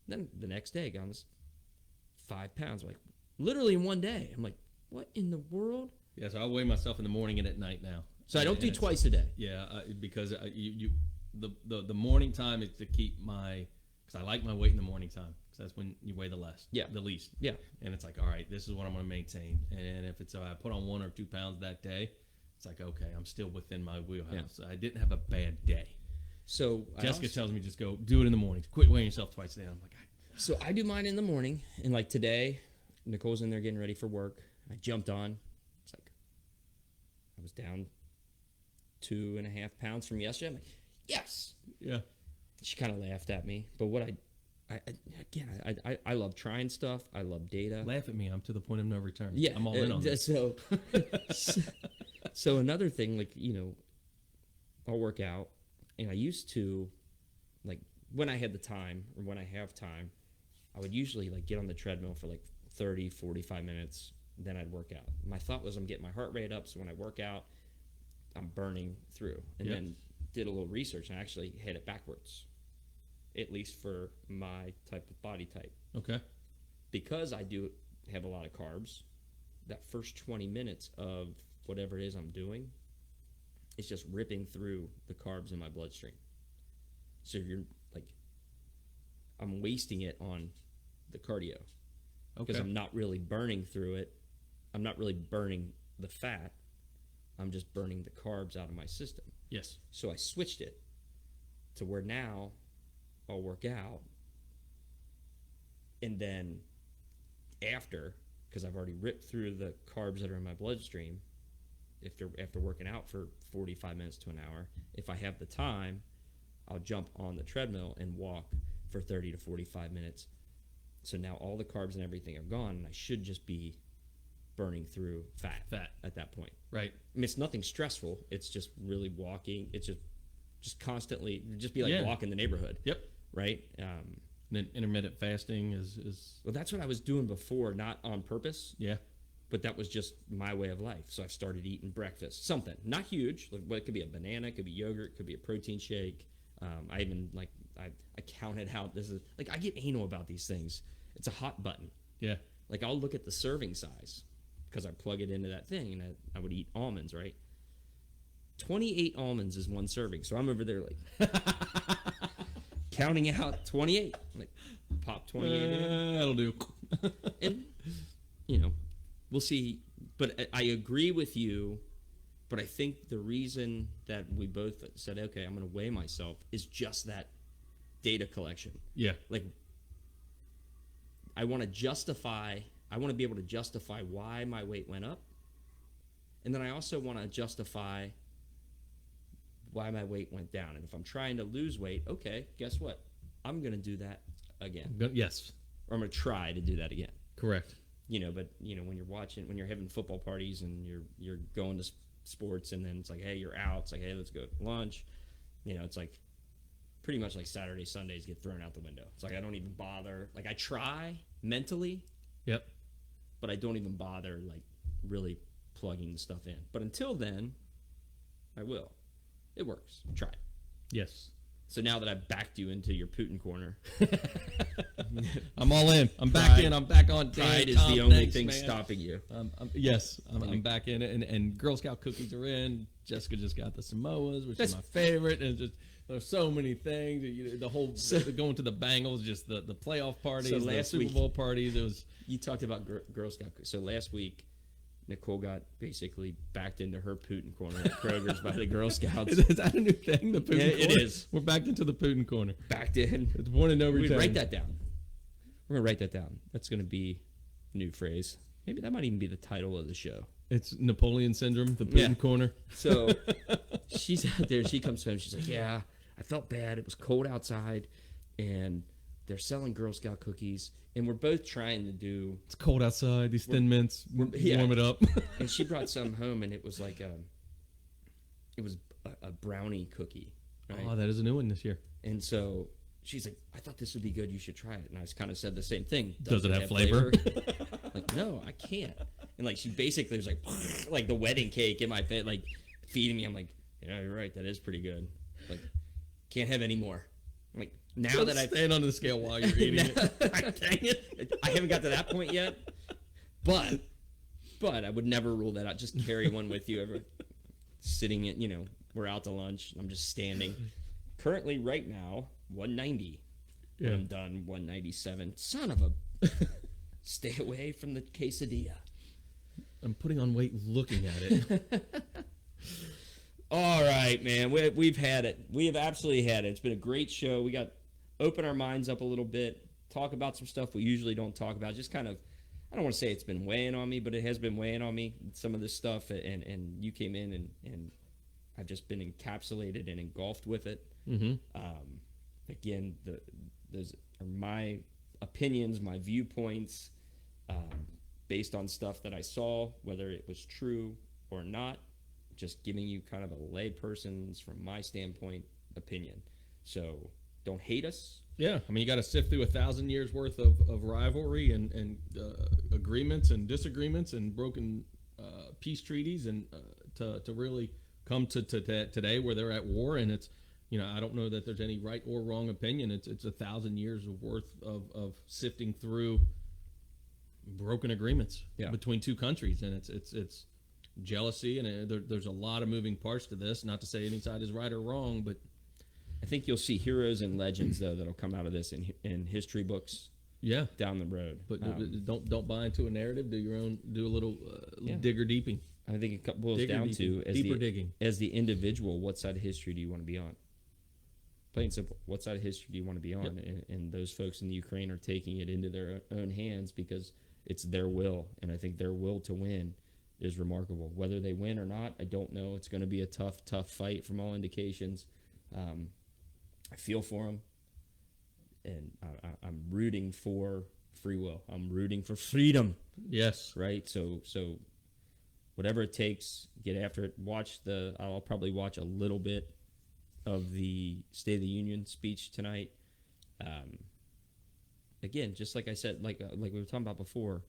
Then the next day, I got on this 5 pounds. Like, literally in one day. I'm like, what in the world? Yeah. So I weigh myself in the morning and at night now. So I don't And do it's- twice a day. Yeah, because the morning time is to keep because I like my weight in the morning time because that's when you weigh the least. Yeah. The least. Yeah. And it's like, all right, this is what I'm going to maintain. And if it's I put on 1 or 2 pounds that day, it's like, okay, I'm still within my wheelhouse. I didn't have a bad day. So Jessica tells me just go do it in the mornings. Quit weighing yourself twice a day. I'm like, So I do mine in the morning, and like today, Nicole's in there getting ready for work. I jumped on. It's like I was down 2.5 pounds from yesterday. I'm like, yes. yeah. She kind of laughed at me, but what I love trying stuff. I love data. Laugh at me. I'm to the point of no return. Yeah, I'm all in on this. So another thing, like, I'll work out, and I used to, like, when I had the time or when I have time, I would usually like get on the treadmill for like 30, 45 minutes, then I'd work out. My thought was I'm getting my heart rate up, so when I work out, I'm burning through. And Yep. then did a little research and actually had it backwards, at least for my type of body type. Okay. Because I do have a lot of carbs, that first 20 minutes of whatever it is I'm doing, it's just ripping through the carbs in my bloodstream. So you're like, I'm wasting it on the cardio because Okay. I'm not really burning through it. I'm not really burning the fat. I'm just burning the carbs out of my system. Yes. So I switched it to where now I'll work out, and then after, because I've already ripped through the carbs that are in my bloodstream, after working out for 45 minutes to an hour, if I have the time, I'll jump on the treadmill and walk for 30 to 45 minutes. So now all the carbs and everything are gone, and I should just be burning through fat at that point. Right. I mean, it's nothing stressful. It's just really walking. It's just constantly, just be like Yeah. walking the neighborhood, Yep. right? And then intermittent fasting is Well, that's what I was doing before, not on purpose, yeah. but that was just my way of life. So I've started eating breakfast, something not huge. Like, it could be a banana, it could be yogurt, it could be a protein shake. I even I counted out. This is like, I get anal about these things. It's a hot button. Yeah. Like, I'll look at the serving size because I plug it into that thing, and I would eat almonds, right? 28 almonds is one serving. So I'm over there like counting out 28. Like, pop 28 in. That'll do. And we'll see. But I agree with you. But I think the reason that we both said, okay, I'm going to weigh myself is just that data collection. Yeah. Like, I want to be able to justify why my weight went up. And then I also want to justify why my weight went down. And if I'm trying to lose weight, okay, guess what? I'm going to do that again. Yes. Or I'm going to try to do that again. Correct. But when you're having football parties and you're going to sports, and then it's like, hey, you're out. It's like, hey, let's go to lunch. It's like pretty much like Saturday, Sundays get thrown out the window. It's like I don't even bother. Like I try mentally. Yep. But I don't even bother like really plugging the stuff in. But until then, I will. It works. Try it. Yes. So now that I've backed you into your Putin corner, I'm all in. I'm Pride- back in. I'm back on. pride is Tom, the only thanks, thing man. stopping you. Yes, I'm back in it, and Girl Scout cookies are in. Jessica just got the Samoas, which That's- is my favorite, and just there's so many things. The whole going to the Bengals, just the playoff parties, So the last Super week- Bowl parties. It was You talked about Girl Scout. So last week, Nicole got basically backed into her Putin corner at Kroger's by the Girl Scouts. is that a new thing? The Putin Yeah, it corner? is. We're backed into the Putin corner. Backed in. It's one and no We return. write that down. We're gonna write that down. That's gonna be a new phrase. Maybe that might even be the title of the show. It's Napoleon syndrome. The Putin Yeah. corner. So she's out there. She comes home. She's like, "Yeah, I felt bad. It was cold outside, and they're selling Girl Scout cookies, and we're both trying to do." It's cold outside. These Thin Mints yeah. warm it up. And she brought some home, and it was like a brownie cookie. Right? Oh, that is a new one this year. And so she's like, "I thought this would be good. You should try it." And I kind of said the same thing. Does it have flavor? Like, no, I can't. And like she basically was like, like the wedding cake in my face, like feeding me. I'm like, yeah, you're right. That is pretty good. Like, can't have any more. I'm like, now Don't that I've stand on the scale while you're eating it. Dang it. I haven't got to that point yet. But I would never rule that out. Just carry one with you ever sitting in, we're out to lunch. I'm just standing. Currently, right now, 190. Yeah. When I'm done, 197. Son of a... Stay away from the quesadilla. I'm putting on weight looking at it. All right, man. We've had it. We have absolutely had it. It's been a great show. We got open our minds up a little bit, talk about some stuff we usually don't talk about. Just kind of, I don't want to say it's been weighing on me, but it has been weighing on me, some of this stuff. And you came in and I've just been encapsulated and engulfed with it. Mm-hmm. Again, those are my opinions, my viewpoints, based on stuff that I saw, whether it was true or not. Just giving you kind of a layperson's, from my standpoint, opinion. So don't hate us. Yeah, I mean, you got to sift through 1,000 years worth of rivalry and agreements and disagreements and broken peace treaties, and to really come to today where they're at war. And it's, I don't know that there's any right or wrong opinion. It's 1,000 years of worth of sifting through broken agreements between two countries, and it's jealousy, and there's a lot of moving parts to this. Not to say any side is right or wrong, but I think you'll see heroes and legends, though, that'll come out of this in history books yeah. down the road. But don't buy into a narrative. Do a little digger deeping. I think it boils Digger down deeping. to, Deeper digging. as the individual, what side of history do you want to be on? Plain and simple. What side of history do you want to be on? Yep. And those folks in the Ukraine are taking it into their own hands because it's their will. And I think their will to win is remarkable. Whether they win or not, I don't know. It's going to be a tough fight from all indications. I feel for them. And I'm rooting for free will. I'm rooting for freedom. Yes. Right? So whatever it takes, get after it. I'll probably watch a little bit of the State of the Union speech tonight. Again, just like I said, like we were talking about before,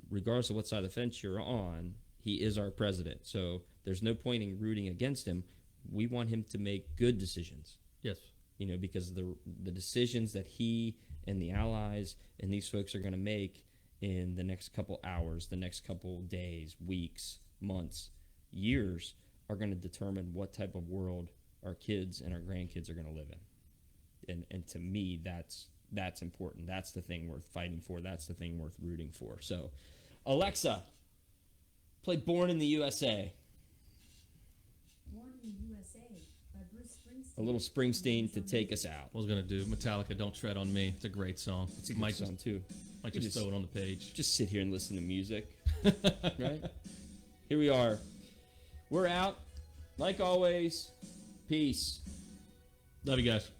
regardless of what side of the fence you're on, he is our president. So there's no point in rooting against him. We want him to make good decisions. Yes. Because the decisions that he and the allies and these folks are going to make in the next couple hours, the next couple days, weeks, months, years are going to determine what type of world our kids and our grandkids are going to live in. And to me, that's important. That's the thing worth fighting for. That's the thing worth rooting for. So Alexa, play Born in the USA. Born in the USA by Bruce Springsteen. A little Springsteen to take us out. I was gonna do Metallica, "Don't Tread on Me." It's a great song. It's a good might song, too. Might You just throw it on the page. Just sit here and listen to music. Right? Here we are. We're out. Like always, peace. Love you guys.